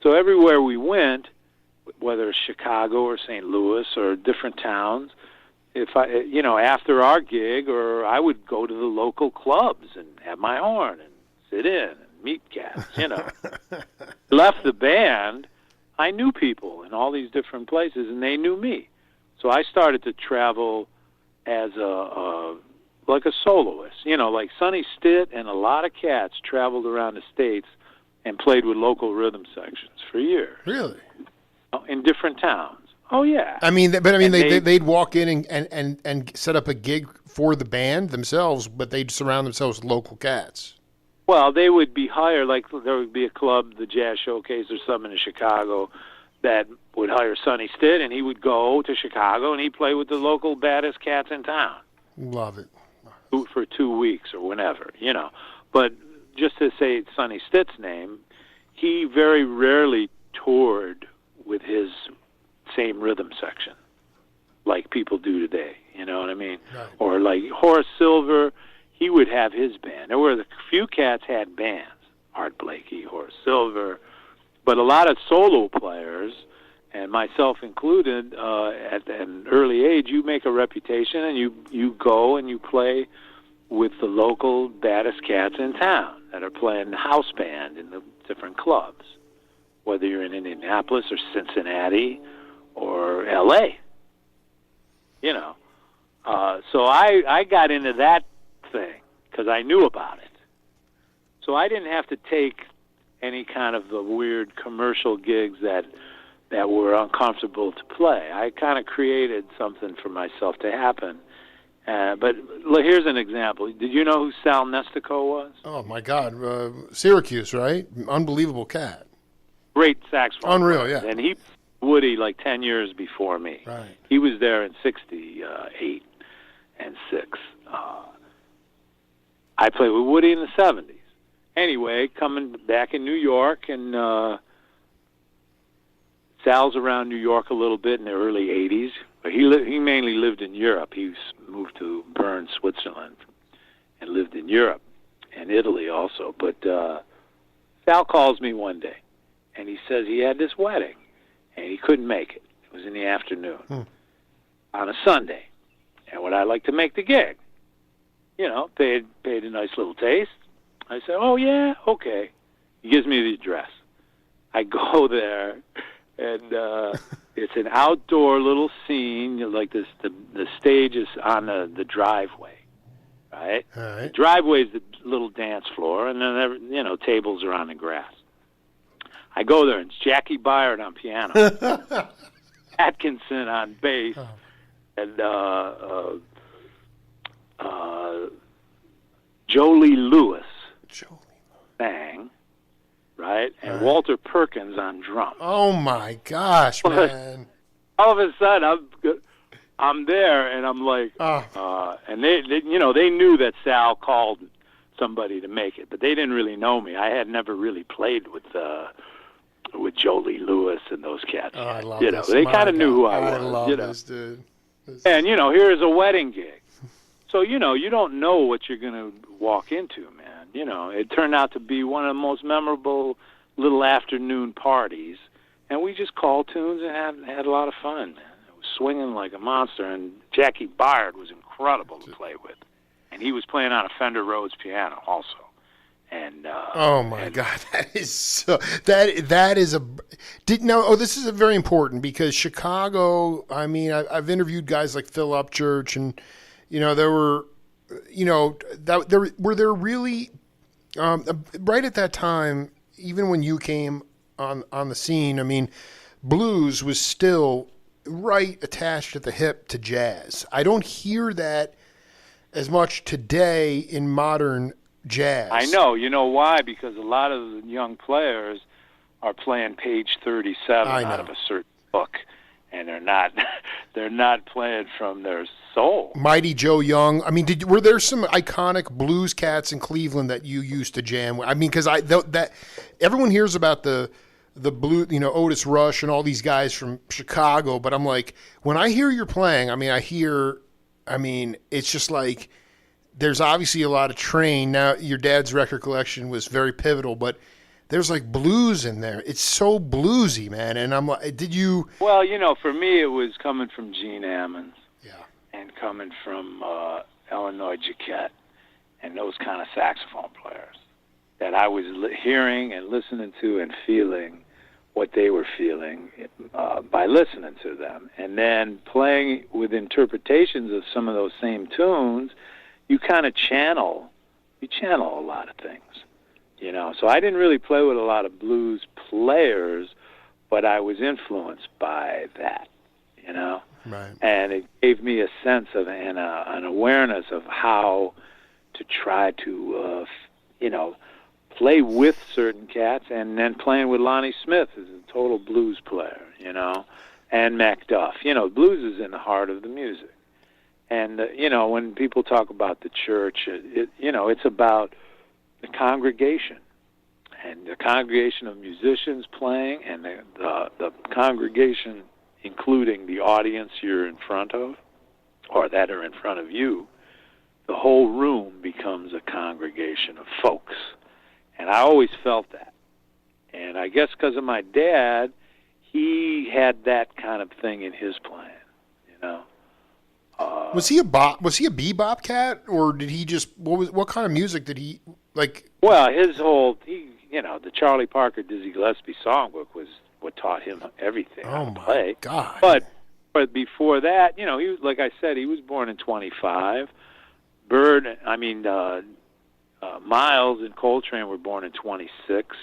So everywhere we went, whether it's Chicago or St. Louis or different towns, if I, after our gig, or I would go to the local clubs and have my horn and sit in and meet cats, Left the band, I knew people in all these different places, and they knew me. So I started to travel as like a soloist, like Sonny Stitt and a lot of cats traveled around the States and played with local rhythm sections for years. Really? In different towns. Oh, yeah. They'd walk in and set up a gig for the band themselves, but they'd surround themselves with local cats. Well, they would be hired, like there would be a club, the Jazz Showcase or something in Chicago, that would hire Sonny Stitt, and he would go to Chicago, and he'd play with the local baddest cats in town. Love it. For 2 weeks or whenever, But just to say Sonny Stitt's name, he very rarely toured with his same rhythm section like people do today, you know what I mean? Right. Or like Horace Silver, he would have his band. There were a few cats had bands, Art Blakey, Horace Silver, but a lot of solo players, and myself included, at an early age, you make a reputation and you go and you play with the local baddest cats in town that are playing house band in the different clubs, whether you're in Indianapolis or Cincinnati or L.A., So I got into that thing because I knew about it. So I didn't have to take any kind of the weird commercial gigs that were uncomfortable to play. I kind of created something for myself to happen. But here's an example. Did you know who Sal Nestico was? Oh, my God. Syracuse, right? Unbelievable cat. Great saxophone. Unreal, yeah. And he Woody like 10 years before me. Right. He was there in 68 and 6. I played with Woody in the 70s. Anyway, coming back in New York, and Sal's around New York a little bit in the early 80s. But he mainly lived in Europe. He moved to Bern, Switzerland, and lived in Europe and Italy also. But Sal calls me one day, and he says he had this wedding, and he couldn't make it. It was in the afternoon on a Sunday. And would I like to make the gig? Paid a nice little taste. I said, oh, yeah, okay. He gives me the address. I go there, and it's an outdoor little scene, like this. The stage is on the driveway, right? All right. The driveway is the little dance floor, and then tables are on the grass. I go there, and it's Jackie Byard on piano, Atkinson on bass, and Jolie Lewis sang, right? And Walter Perkins on drums. Oh, my gosh, man. All of a sudden, I'm there, and I'm like, and they knew that Sal called somebody to make it, but they didn't really know me. I had never really played with Jolie Lewis and those cats. Oh, I love this. They kind of knew who I was. I love this, dude. And, here's a wedding gig. So, you don't know what you're going to walk into, man. It turned out to be one of the most memorable little afternoon parties. And we just called tunes and had a lot of fun, man. It was swinging like a monster. And Jackie Byard was incredible to play with. And he was playing on a Fender Rhodes piano also. And oh my God, that is so. That is a. This is a very important because Chicago. I mean, I've interviewed guys like Phil Upchurch, and there were, were there really, right at that time, even when you came on the scene. I mean, blues was still right attached at the hip to jazz. I don't hear that as much today in modern jazz. I know. You know why? Because a lot of the young players are playing page 37 out of a certain book, and they're not playing from their soul. Mighty Joe Young. I mean, were there some iconic blues cats in Cleveland that you used to jam with? I mean, because that everyone hears about the the blue, Otis Rush and all these guys from Chicago. But I'm like, when I hear you're playing, it's just like there's obviously a lot of Train. Now, your dad's record collection was very pivotal, but there's like blues in there. It's so bluesy, man. And I'm like, did you? Well, for me, it was coming from Gene Ammons. Yeah. And coming from Illinois Jacquet and those kind of saxophone players that I was hearing and listening to and feeling what they were feeling by listening to them. And then playing with interpretations of some of those same tunes, you kind of channel a lot of things. So I didn't really play with a lot of blues players, but I was influenced by that, Right. And it gave me a sense of and an awareness of how to try to, play with certain cats, and then playing with Lonnie Smith as a total blues player, and McDuff. Blues is in the heart of the music. And, when people talk about the church, it's about the congregation. And the congregation of musicians playing, and the congregation, including the audience you're in front of, or that are in front of you, the whole room becomes a congregation of folks. And I always felt that. And I guess because of my dad, he had that kind of thing in his playing, Was he a bebop cat, or did he just what kind of music did he like? Well, his whole the Charlie Parker Dizzy Gillespie songbook was what taught him everything how to play. God! But before that, he was, like I said, he was born in 25. Miles and Coltrane were born in 26.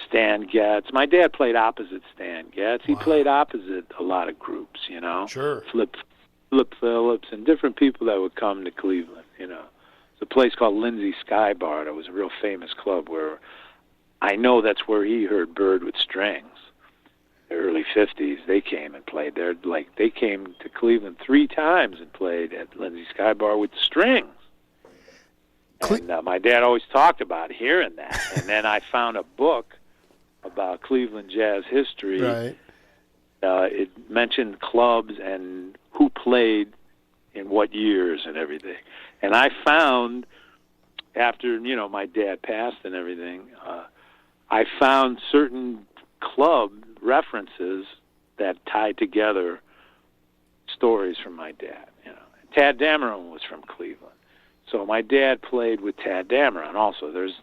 Stan Getz. My dad played opposite Stan Getz. He played opposite a lot of groups. Sure. Flip Phillips and different people that would come to Cleveland. It's a place called Lindsay Sky Bar. That was a real famous club where I know that's where he heard Bird with Strings. The early 50s, they came and played there. Like, they came to Cleveland 3 times and played at Lindsay Sky Bar with strings. And my dad always talked about hearing that. And then I found a book about Cleveland jazz history. Right. It mentioned clubs and who played in what years and everything. And I found, after, my dad passed and everything, I found certain club references that tied together stories from my dad. Tad Dameron was from Cleveland. So my dad played with Tad Dameron also. There's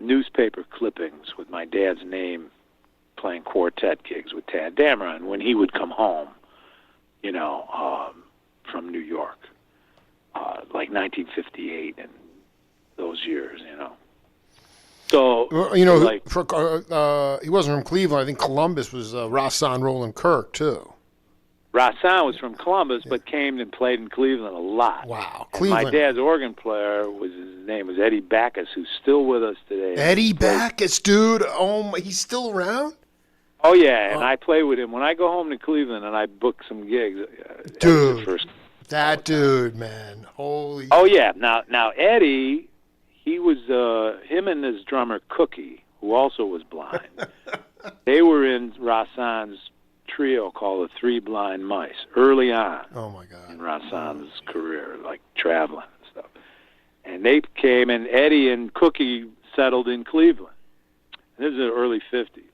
newspaper clippings with my dad's name playing quartet gigs with Tad Dameron when he would come home, from New York, like 1958 and those years, So, he wasn't from Cleveland. I think Columbus was Rahsaan Roland Kirk, too. Rahsaan was from Columbus, but came and played in Cleveland a lot. Wow, And Cleveland. my dad's organ player his name was Eddie Backus, who's still with us today. Eddie Backus, dude. Oh, he's still around? Oh, yeah, and I play with him. When I go home to Cleveland and I book some gigs, dude, that dude, man. Holy. Oh, yeah. Now Eddie, he was, him and his drummer, Cookie, who also was blind, they were in Rahsaan's trio called the Three Blind Mice early on. Oh, my God. In Rahsaan's career, like traveling and stuff. And they came, and Eddie and Cookie settled in Cleveland. And this is the early 50s.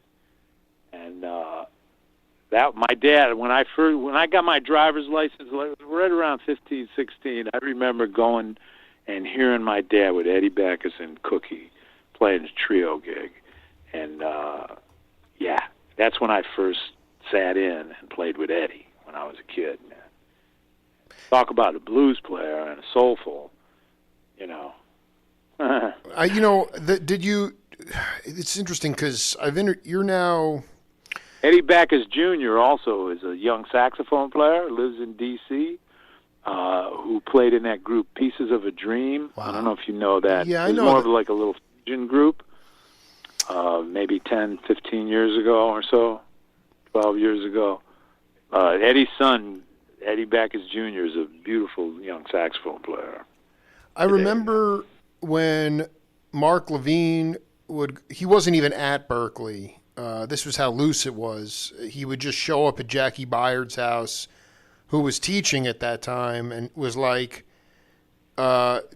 And that my dad, when I got my driver's license, right around 15, 16, I remember going and hearing my dad with Eddie Backus and Cookie playing a trio gig. And, that's when I first sat in and played with Eddie when I was a kid. Man. Talk about a blues player and a soulful, Did you? It's interesting because you're now. Eddie Backus Jr. also is a young saxophone player, lives in D.C., who played in that group Pieces of a Dream. Wow. I don't know if you know that. Yeah, I know. It was know more of like a little fusion group, maybe 10, 15 years ago or so, 12 years ago. Eddie's son, Eddie Backus Jr., is a beautiful young saxophone player. I remember when Mark Levine he wasn't even at Berkeley. This was how loose it was. He would just show up at Jackie Byard's house, who was teaching at that time, and was like,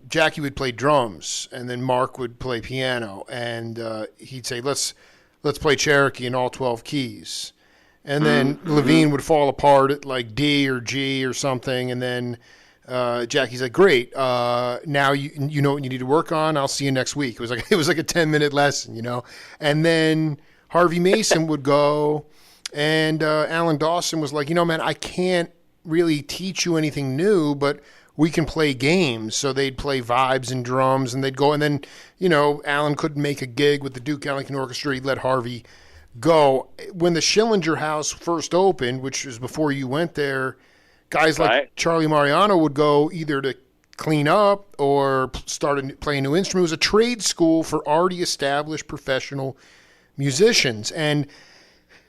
Jackie would play drums, and then Mark would play piano, and he'd say, let's play Cherokee in all 12 keys. And then Levine would fall apart at like D or G or something, and then Jackie's like, great, now you know what you need to work on, I'll see you next week. It was like a 10-minute lesson, you know. And then Harvey Mason would go, and Alan Dawson was like, you know, man, I can't really teach you anything new, but we can play games. So they'd play vibes and drums, and they'd go, and then, you know, Alan couldn't make a gig with the Duke Ellington Orchestra. He'd let Harvey go. When the Schillinger House first opened, which was before you went there, guys like Charlie Mariano would go either to clean up or start play a new instrument. It was a trade school for already established professional musicians. And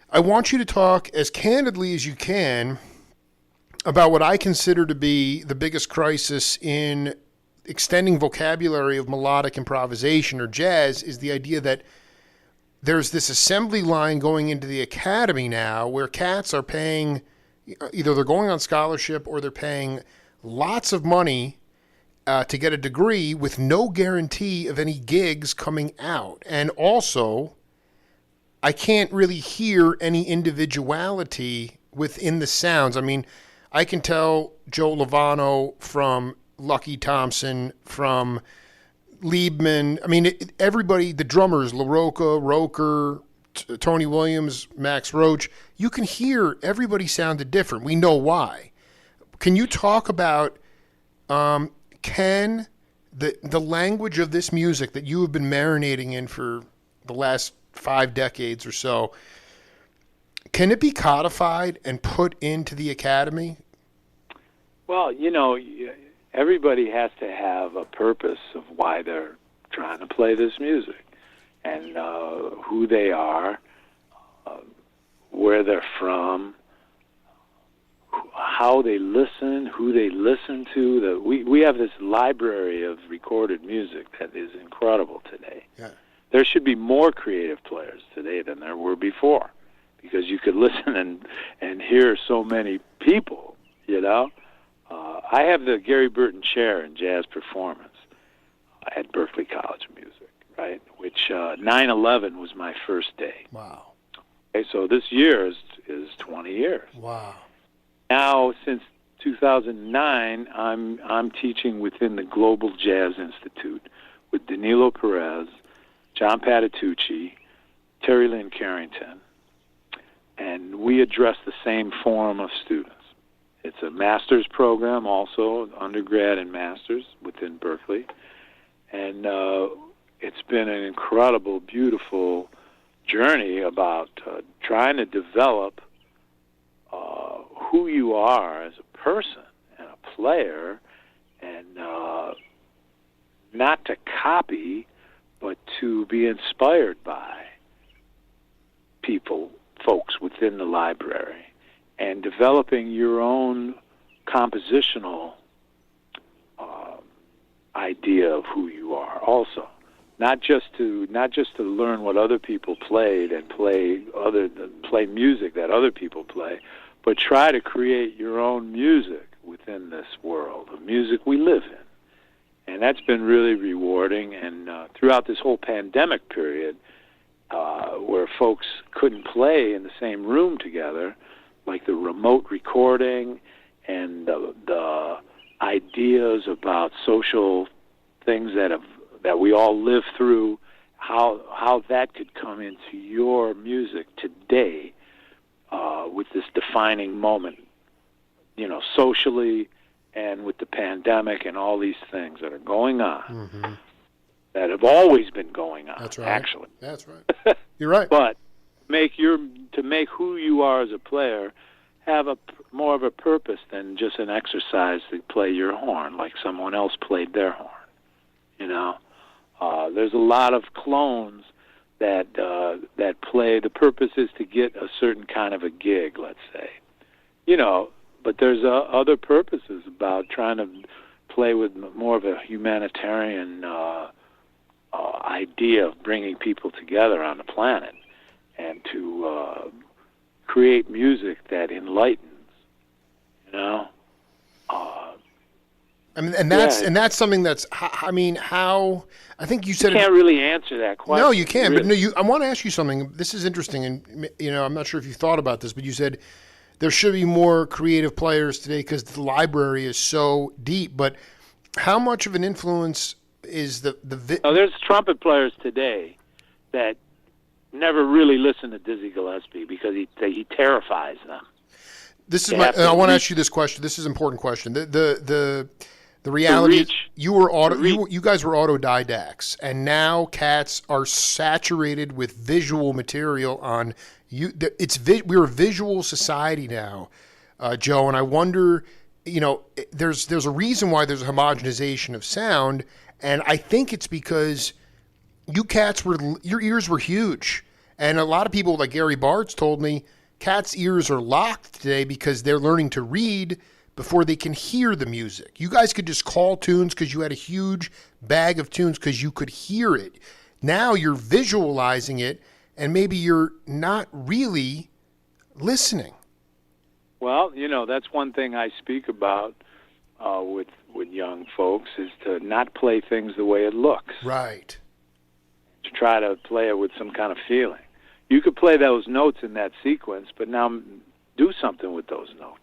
I want you to talk as candidly as you can about what I consider to be the biggest crisis in extending vocabulary of melodic improvisation or jazz, is the idea that there's this assembly line going into the academy now where cats are paying, either they're going on scholarship or they're paying lots of money to get a degree with no guarantee of any gigs coming out. And also, I can't really hear any individuality within the sounds. I mean, I can tell Joe Lovano from Lucky Thompson, from Liebman. I mean, everybody, the drummers, LaRocca, Roker, Tony Williams, Max Roach, you can hear everybody sounded different. We know why. Can you talk about, can the language of this music that you have been marinating in for the last 5 decades or so, can it be codified and put into the academy? Well, you know, everybody has to have a purpose of why they're trying to play this music, and who they are, where they're from, how they listen, who they listen to. We have this library of recorded music that is incredible today. Yeah. There should be more creative players today than there were before, because you could listen and hear so many people, you know. I have the Gary Burton Chair in Jazz Performance at Berklee College of Music, right, which 9/11 was my first day. Wow. Okay, so this year is 20 years. Wow. Now, since 2009, I'm teaching within the Global Jazz Institute with Danilo Perez, John Patitucci, Terry Lynn Carrington, and we address the same forum of students. It's a master's program also, undergrad and master's within Berklee, and it's been an incredible, beautiful journey about trying to develop who you are as a person and a player, and not to copy, but to be inspired by folks within the library, and developing your own compositional idea of who you are also. Not just to learn what other people played and play music that other people play, but try to create your own music within this world of music we live in. And that's been really rewarding. And throughout this whole pandemic period, where folks couldn't play in the same room together, like the remote recording and the ideas about social things that we all live through, how that could come into your music today with this defining moment, you know, socially, and with the pandemic and all these things that are going on, that have always been going on. That's right. Actually, that's right. You're right. But to make who you are as a player have more of a purpose than just an exercise to play your horn like someone else played their horn. You know, there's a lot of clones that play. The purpose is to get a certain kind of a gig, let's say. You know, but there's other purposes about trying to play with more of a humanitarian idea of bringing people together on the planet and to create music that enlightens, you know. And that's something that's. I mean, how I think you said you can't really answer that question. No, you can't. Really. But no, I want to ask you something. This is interesting, and I'm not sure if you thought about this, but you said there should be more creative players today because the library is so deep. But how much of an influence is there's trumpet players today that never really listen to Dizzy Gillespie because he terrifies them. This is I want to ask you this question. This is an important question. The reality is you guys were autodidacts, and now cats are saturated with visual material on you. We're a visual society now, Joe, and I wonder, there's a reason why there's a homogenization of sound, and I think it's because you cats your ears were huge, and a lot of people like Gary Bartz told me cats' ears are locked today because they're learning to read before they can hear the music. You guys could just call tunes because you had a huge bag of tunes because you could hear it. Now you're visualizing it, and maybe you're not really listening. Well, that's one thing I speak about with young folks is to not play things the way it looks. Right. To try to play it with some kind of feeling. You could play those notes in that sequence, but now do something with those notes.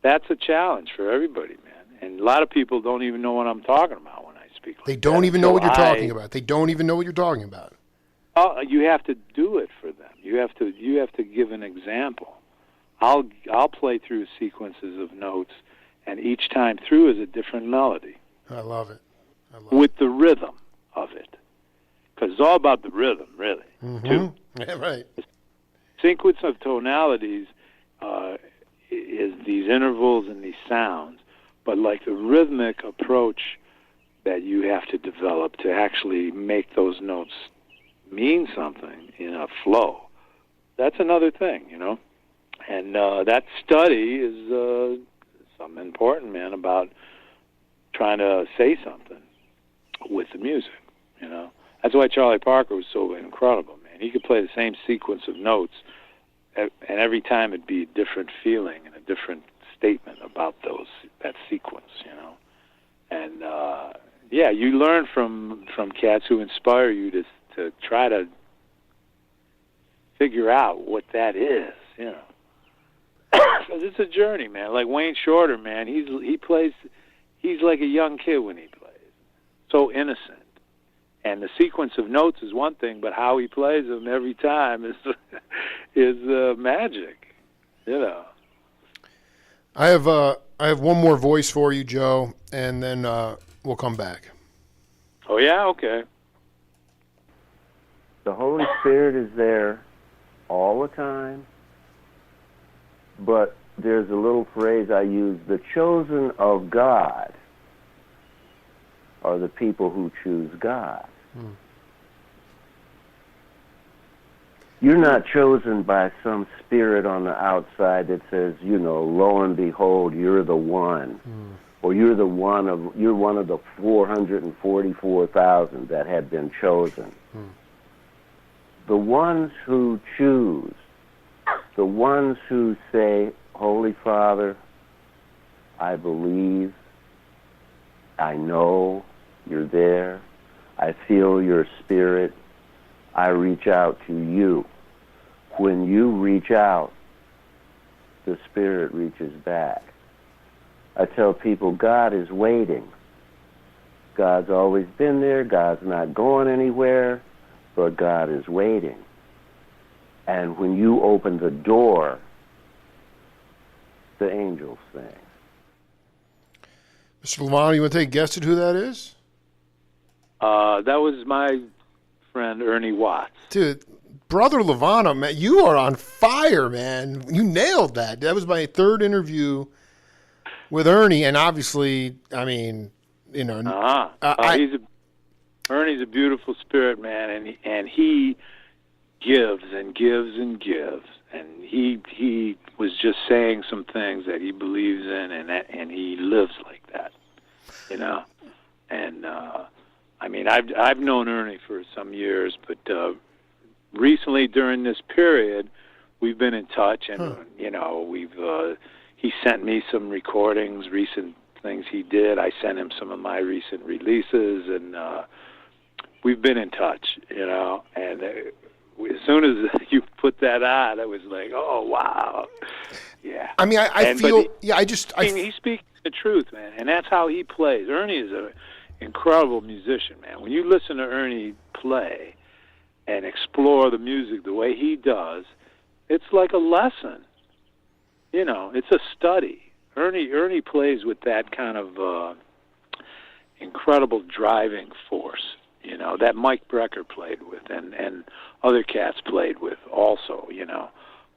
That's a challenge for everybody, man. And a lot of people don't even know what I'm talking about when I speak. They don't even know what you're talking about. They don't even know what you're talking about. Oh, you have to do it for them. You have to give an example. I'll play through sequences of notes, and each time through is a different melody. I love it. With the rhythm of it, because it's all about the rhythm, really. Mm-hmm. Too. Yeah, right. The sequence of tonalities is these intervals and these sounds, but like the rhythmic approach that you have to develop to actually make those notes mean something in a flow, that's another thing, And that study is something important, man, about trying to say something with the music, That's why Charlie Parker was so incredible, man. He could play the same sequence of notes, and every time it'd be a different feeling and a different statement about that sequence, And you learn from cats who inspire you to try to figure out what that is, Because it's a journey, man. Like Wayne Shorter, man, he's like a young kid when he plays, so innocent. And the sequence of notes is one thing, but how he plays them every time is magic, I have one more voice for you, Joe, and then we'll come back. Oh yeah, okay. The Holy Spirit is there all the time, but there's a little phrase I use: the chosen of God are the people who choose God. You're not chosen by some spirit on the outside that says, lo and behold, you're the one. Or you're one of the 444,000 that had been chosen. The ones who choose, the ones who say, Holy Father, I believe, I know you're there, I feel your spirit, I reach out to you. When you reach out, the spirit reaches back. I tell people God is waiting. God's always been there. God's not going anywhere, but God is waiting. And when you open the door, the angels sing. Mr. Lovano, you want to take a guess at who that is? That was my friend Ernie Watts. Dude, Brother Lovano, man, you are on fire, man. You nailed that. That was my third interview with Ernie, and obviously, I mean, Ernie's a beautiful spirit, man, and he gives and gives and gives, and he was just saying some things that he believes in, and he lives like that, And mean, I've known Ernie for some years, but recently during this period, we've been in touch, and you know, he sent me some recordings, recent things he did. I sent him some of my recent releases, and we've been in touch, you know. And as soon as you put that on, I was like, oh wow, yeah. I mean, I he speaks the truth, man, and that's how he plays. Ernie is an incredible musician, man. When you listen to Ernie play and explore the music the way he does, it's like a lesson. You know, it's a study. Ernie plays with that kind of incredible driving force, you know, that Mike Brecker played with and other cats played with also, you know.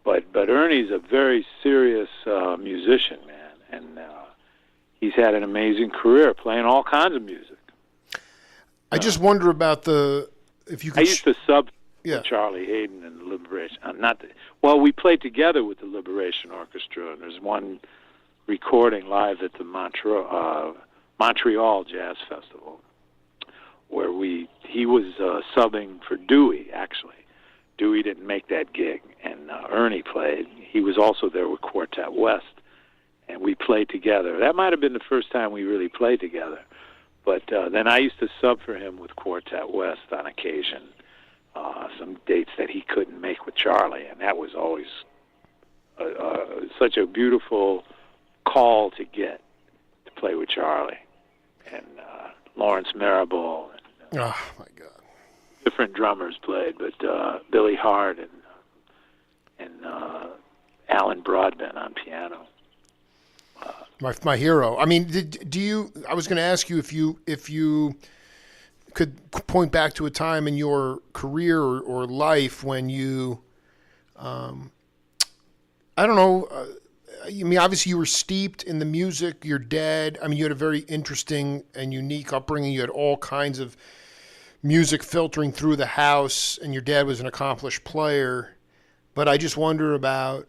But Ernie's a very serious musician, man, and he's had an amazing career playing all kinds of music. I just wonder about if you could... I used to sub with Charlie Hayden and the Liberation. We played together with the Liberation Orchestra, and there's one recording live at the Montreal Jazz Festival where he was subbing for Dewey, actually. Dewey didn't make that gig, and Ernie played. He was also there with Quartet West, and we played together. That might have been the first time we really played together. But then I used to sub for him with Quartet West on occasion, some dates that he couldn't make with Charlie, and that was always such a beautiful call to get to play with Charlie and Lawrence Marable. And, oh my God! Different drummers played, but Billy Hart and Alan Broadbent on piano. My hero. I mean, do you? I was going to ask you if you could point back to a time in your career or life when you, I don't know. I mean, obviously you were steeped in the music. Your dad. I mean, you had a very interesting and unique upbringing. You had all kinds of music filtering through the house, and your dad was an accomplished player. But I just wonder about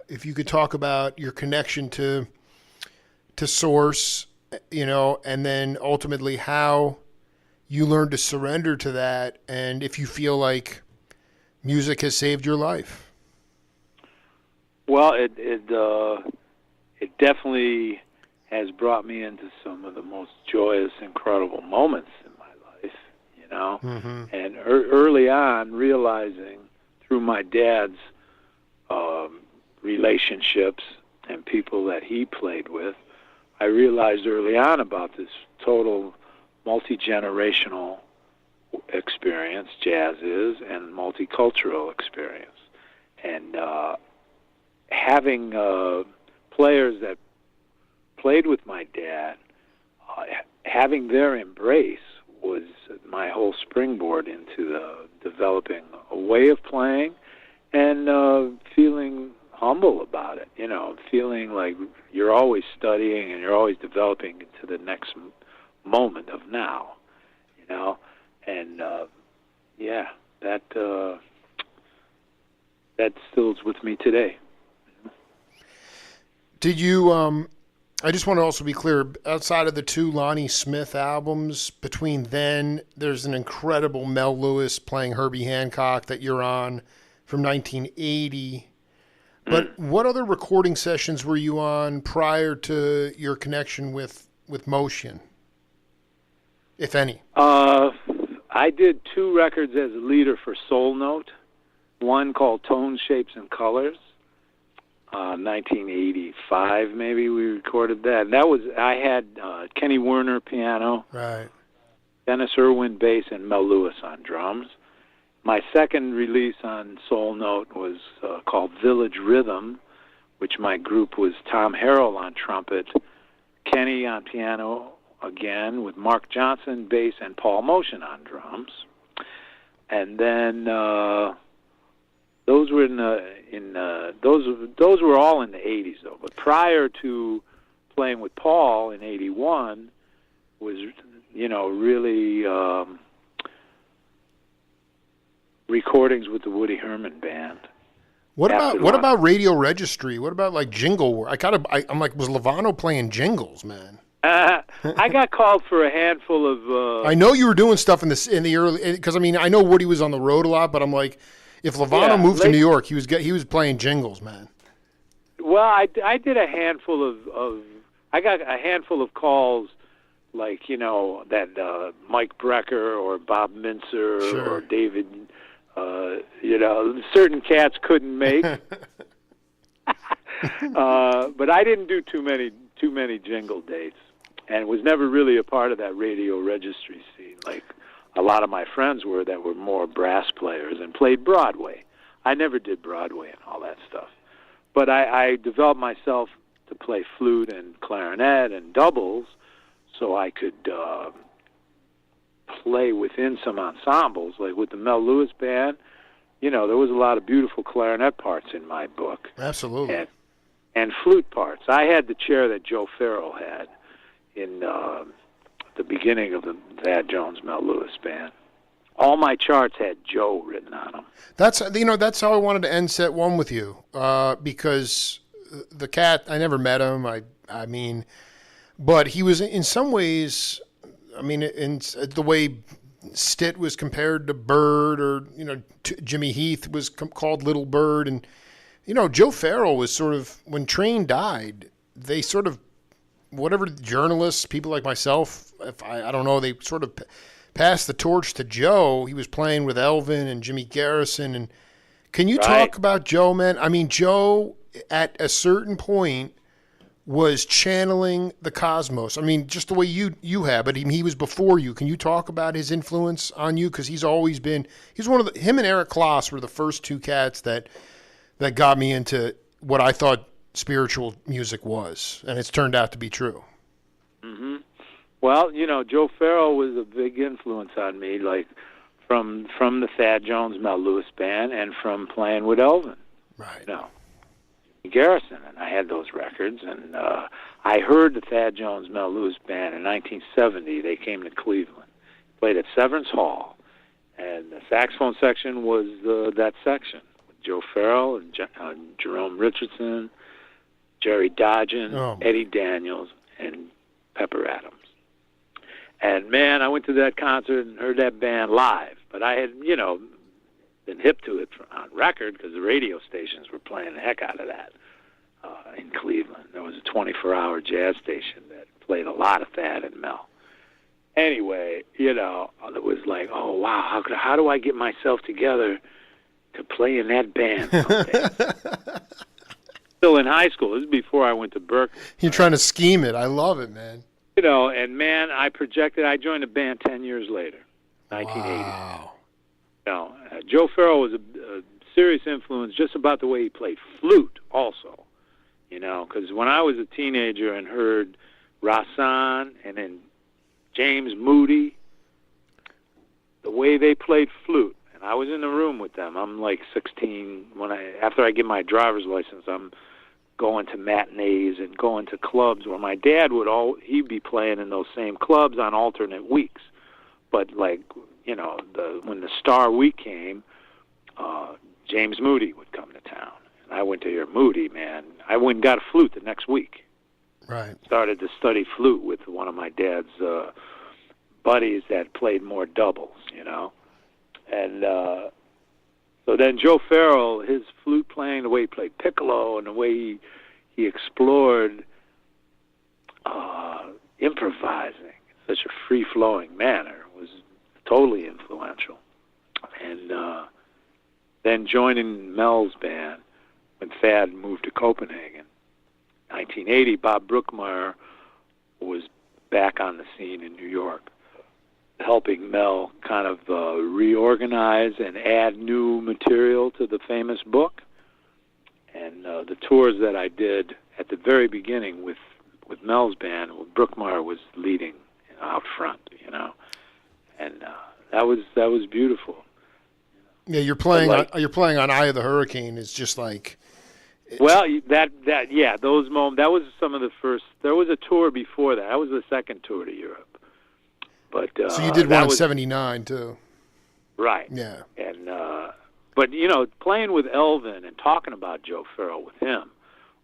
if you could talk about your connection to source, you know, and then ultimately how you learned to surrender to that, and if you feel like music has saved your life. Well, it definitely has brought me into some of the most joyous, incredible moments in my life, you know. Mm-hmm. And early on, realizing through my dad's relationships and people that he played with, I realized early on about this total multi-generational experience, jazz is, and multicultural experience. And having players that played with my dad, having their embrace was my whole springboard into developing a way of playing and feeling humble about it, you know, feeling like you're always studying and you're always developing into the next moment of now, you know, and that still is with me today. Did you? I just want to also be clear. Outside of the two Lonnie Smith albums, between then there's an incredible Mel Lewis playing Herbie Hancock that you're on from 1980. But what other recording sessions were you on prior to your connection with Motion, if any? I did 2 records as a leader for Soul Note. One called Tones, Shapes, and Colors. 1985, maybe we recorded that. I had Kenny Werner piano, right? Dennis Irwin bass, and Mel Lewis on drums. My second release on Soul Note was called Village Rhythm, which my group was Tom Harrell on trumpet, Kenny on piano again, with Mark Johnson bass and Paul Motion on drums. And then those were those were all in the 80s though. But prior to playing with Paul in 81 was, you know, really recordings with the Woody Herman Band. What about Radio Registry? What about like jingle work? I'm like, was Lovano playing jingles, man? I got called for a handful of. I know you were doing stuff in the early, because I mean I know Woody was on the road a lot, but I'm like, if Lovano moved to New York, he was playing jingles, man. Well, I did a handful of I got a handful of calls, like that Mike Brecker or Bob Mincer or David, certain cats couldn't make. But I didn't do too many jingle dates, and was never really a part of that radio registry scene. Like a lot of my friends were that were more brass players and played Broadway. I never did Broadway and all that stuff. But I developed myself to play flute and clarinet and doubles, so I could play within some ensembles, like with the Mel Lewis Band. There was a lot of beautiful clarinet parts in my book. Absolutely. And flute parts. I had the chair that Joe Farrell had in the beginning of the Thad Jones Mel Lewis Band. All my charts had Joe written on them. That's how I wanted to end set one with you, because the cat, I never met him. I mean, but he was in some ways. I mean, in the way Stitt was compared to Bird, or Jimmy Heath was called Little Bird, and Joe Farrell was sort of, when Train died, they sort of, whatever journalists, people like myself, if I don't know, they sort of passed the torch to Joe. He was playing with Elvin and Jimmy Garrison. And can you talk about Joe, man? I mean, Joe at a certain point was channeling the cosmos. I mean, just the way you have, but he was before you. Can you talk about his influence on you? Because he's one of him and Eric Kloss were the first two cats that got me into what I thought spiritual music was, and it's turned out to be true. Mm-hmm. Well, Joe Farrell was a big influence on me, like from the Thad Jones Mel Lewis Band and from playing with Elvin. Right. Garrison, and I had those records, and I heard the Thad Jones Mel Lewis Band in 1970. They came to Cleveland, played at Severance Hall, and the saxophone section was that section with Joe Farrell and Jerome Richardson, Jerry Dodgen, Eddie Daniels, and Pepper Adams. And, man, I went to that concert and heard that band live. But I had, been hip to it on record because the radio stations were playing the heck out of that in Cleveland. There was a 24-hour jazz station that played a lot of Thad and Mel. Anyway, it was like, oh, wow, how do I get myself together to play in that band someday? Still in high school. This is before I went to Berkeley. You're trying to scheme it. I love it, man. And man, I joined the band 10 years later, 1980. Wow. Joe Farrell was a serious influence just about the way he played flute also, because when I was a teenager and heard Rahsaan and then James Moody, the way they played flute, and I was in the room with them. I'm like 16 after I get my driver's license, I'm going to matinees and going to clubs where my dad he'd be playing in those same clubs on alternate weeks. But like, when the Star Week came, James Moody would come to town. And I went to hear Moody, man. I went and got a flute the next week. Right. Started to study flute with one of my dad's buddies that played more doubles, And so then Joe Farrell, his flute playing, the way he played piccolo, and the way he explored improvising in such a free-flowing manner was totally influential. And then joining Mel's band when Thad moved to Copenhagen. 1980, Bob Brookmeyer was back on the scene in New York, helping Mel kind of reorganize and add new material to the famous book. And the tours that I did at the very beginning with Mel's band, Brookmeyer was leading out front, and that was beautiful. Yeah, you're playing on Eye of the Hurricane is just like. Well, those moments. That was some of the first. There was a tour before that. That was the second tour to Europe. But so you did one in '79 too. Right. Yeah. And but playing with Elvin and talking about Joe Farrell with him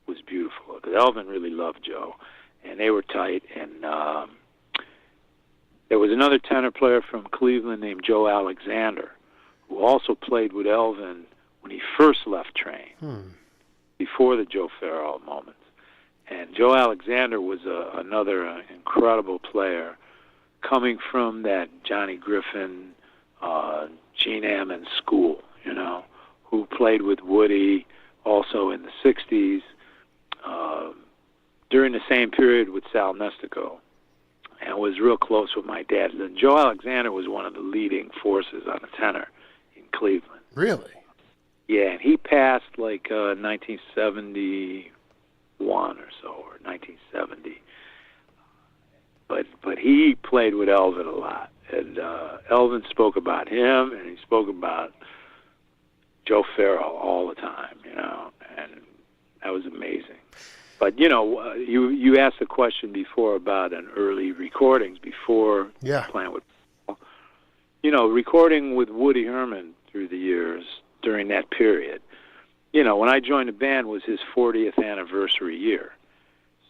was beautiful because Elvin really loved Joe, and they were tight. And there was another tenor player from Cleveland named Joe Alexander, who also played with Elvin when he first left Train, before the Joe Farrell moments. And Joe Alexander was another incredible player, coming from that Johnny Griffin, Gene Ammons school, who played with Woody also in the 60s, during the same period with Sal Nestico, and was real close with my dad. And Joe Alexander was one of the leading forces on the tenor in Cleveland. Really? Yeah, and he passed like 1971 or so, or 1970. But he played with Elvin a lot, and Elvin spoke about him, and he spoke about Joe Farrell all the time, and that was amazing. But you asked a question before about an early recordings before playing with Paul. Recording with Woody Herman through the years during that period. When I joined the band was his 40th anniversary year.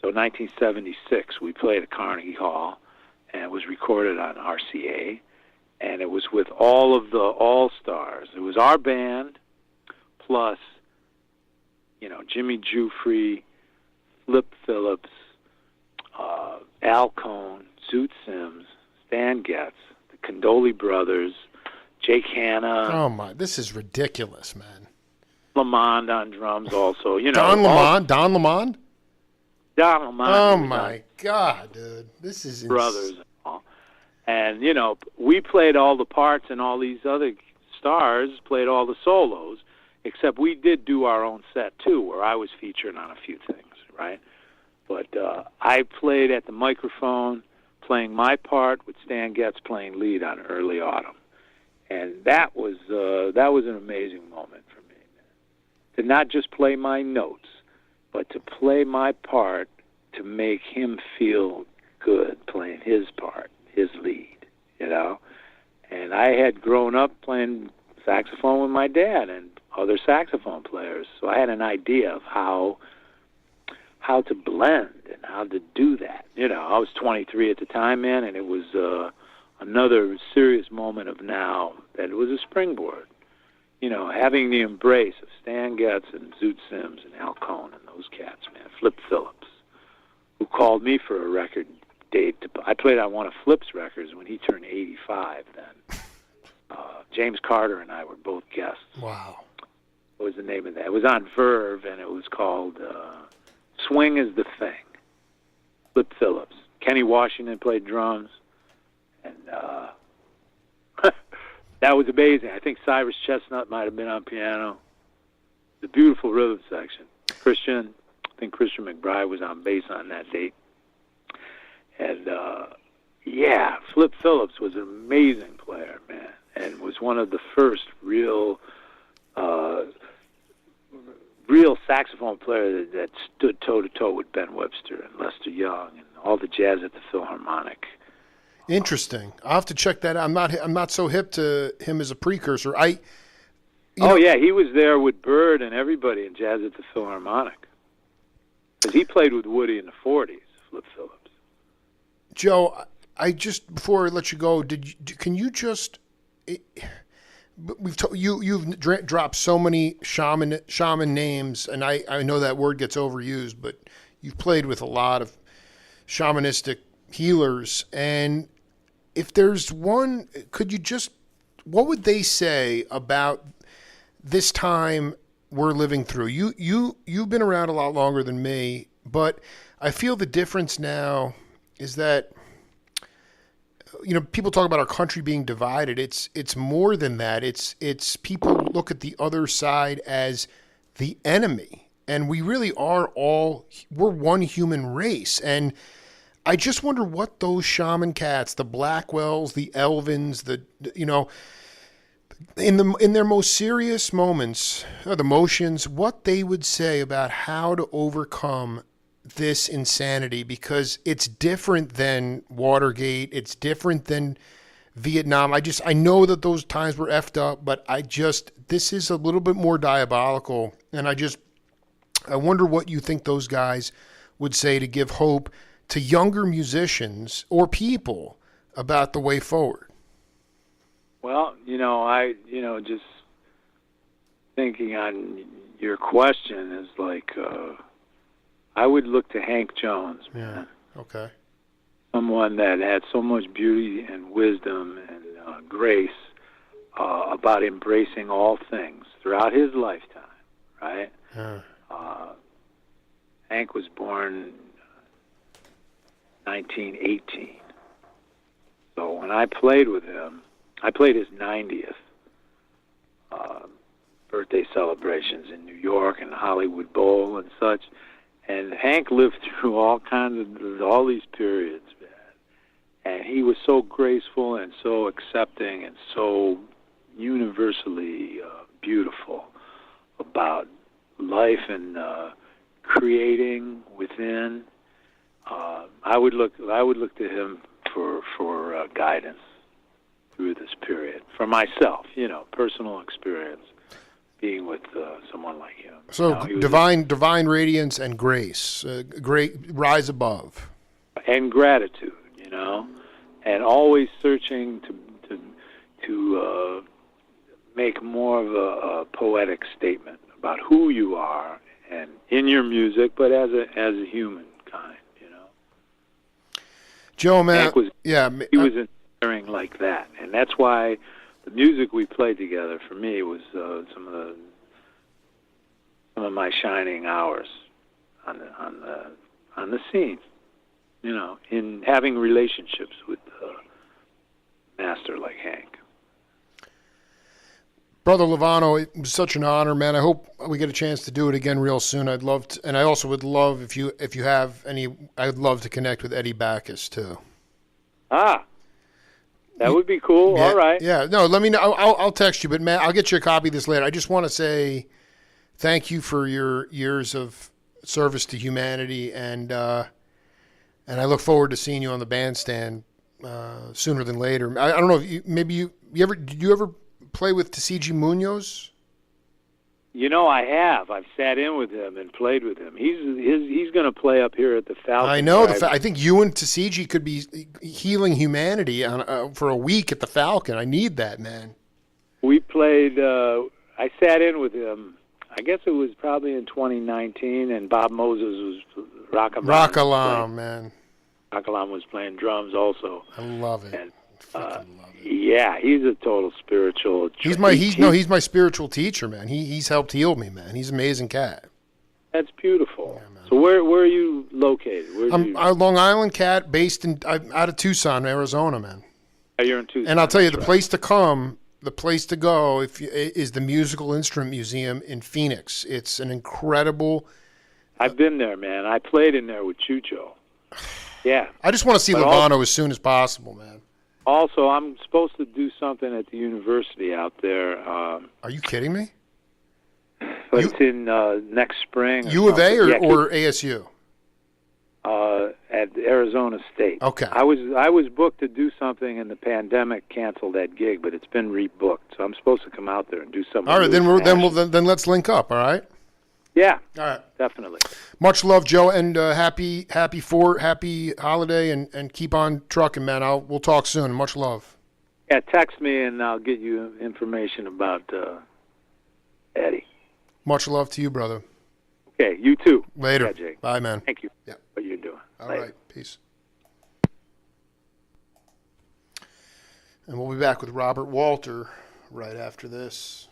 So 1976, we played at Carnegie Hall, and it was recorded on RCA, and it was with all of the all-stars. It was our band, plus, Jimmy Giuffre, Flip Phillips, Al Cohn, Zoot Sims, Stan Getz, the Condoli brothers, Jake Hanna. Oh, my, this is ridiculous, man. Lamond on drums also. Don Lamond? Don Lamond. Oh, my God, dude. This is brothers and all. And, we played all the parts, and all these other stars played all the solos, except we did do our own set, too, where I was featured on a few things, right? But I played at the microphone, playing my part, with Stan Getz playing lead on Early Autumn. And that was an amazing moment for me, man. To not just play my notes, but to play my part to make him feel good playing his part, his lead, And I had grown up playing saxophone with my dad and other saxophone players, so I had an idea of how to blend and how to do that. I was 23 at the time, man, and it was another serious moment of now that it was a springboard. Having the embrace of Stan Getz and Zoot Sims and Al Cohn and those cats, man. Flip Phillips, who called me for a record date. I played on one of Flip's records when he turned 85 then. James Carter and I were both guests. Wow. What was the name of that? It was on Verve, and it was called Swing is the Thing. Flip Phillips. Kenny Washington played drums, and that was amazing. I think Cyrus Chestnut might have been on piano. The beautiful rhythm section. I think Christian McBride was on bass on that date. And, Flip Phillips was an amazing player, man, and was one of the first real saxophone players that stood toe-to-toe with Ben Webster and Lester Young and all the jazz at the Philharmonic. Interesting. I'll have to check that out. I'm not so hip to him as a precursor. He was there with Bird and everybody in jazz at the Philharmonic. Because he played with Woody in the 40s, Flip Phillips. Joe, before I let you go, can you just you've dropped so many shaman names, and I know that word gets overused, but you've played with a lot of shamanistic healers, and if there's one, what would they say about this time we're living through? You've been around a lot longer than me, but I feel the difference now is that, people talk about our country being divided. It's more than that. It's people look at the other side as the enemy, and we really are we're one human race. And I just wonder what those shaman cats, the Blackwells, the Elvins, in their most serious moments, the motions, what they would say about how to overcome this insanity, because it's different than Watergate. It's different than Vietnam. I know that those times were effed up, but this is a little bit more diabolical. And I wonder what you think those guys would say to give hope to younger musicians or people about the way forward? Well, just thinking on your question is like, I would look to Hank Jones, man. Yeah. Okay. Someone that had so much beauty and wisdom and grace about embracing all things throughout his lifetime, right? Yeah. Hank was born 1918. So when I played with him, I played his 90th birthday celebrations in New York and Hollywood Bowl and such. And Hank lived through all these periods, man. And he was so graceful and so accepting and so universally beautiful about life and creating within. I would look to him for guidance through this period for myself, personal experience being with someone like him. So divine radiance and grace, great rise above, and gratitude, and always searching to make more of a poetic statement about who you are and in your music, but as a human kind, Joe, man, he was inspiring like that, and that's why the music we played together for me was some of my shining hours on the scene, in having relationships with a master like Hank. Brother Lovano, it was such an honor, man. I hope we get a chance to do it again real soon. I'd love to, and I also would love if you have any. I'd love to connect with Eddie Backus too. That would be cool. Yeah, all right. Yeah. No, let me know. I'll text you, but man, I'll get you a copy of this later. I just want to say thank you for your years of service to humanity, and I look forward to seeing you on the bandstand sooner than later. I don't know if did you ever play with Tasiji Munoz? I have. I've sat in with him and played with him. He's going to play up here at the Falcon. I know. I think you and Tasiji could be healing humanity for a week at the Falcon. I need that, man. We played. I sat in with him. I guess it was probably in 2019, and Bob Moses was Rock-a-lam, man. Rock-a-lam was playing drums also. I love it. And, love it. Yeah, he's a total spiritual. He's my spiritual teacher, man. He's helped heal me, man. He's an amazing cat. That's beautiful. Yeah, so where are you located? I'm a Long Island cat, based out of Tucson, Arizona, man. You're in Tucson. And I'll tell you, the place to go is the Musical Instrument Museum in Phoenix. It's an incredible. I've been there, man. I played in there with Chucho. Yeah. I just want to see Lovano as soon as possible, man. Also, I'm supposed to do something at the university out there. Are you kidding me? But it's in next spring. U of A or ASU? At Arizona State. Okay. I was booked to do something, and the pandemic canceled that gig, but it's been rebooked. So I'm supposed to come out there and do something. All right, then let's link up. All right. Yeah. All right. Definitely. Much love, Joe, and happy holiday, and keep on trucking, man. We'll talk soon. Much love. Yeah, text me and I'll get you information about Eddie. Much love to you, brother. Okay, you too. Later. Yeah, Jake. Bye, man. Thank you. Yeah. What you're doing. All Later. right. Peace. And we'll be back with Robert Walter right after this.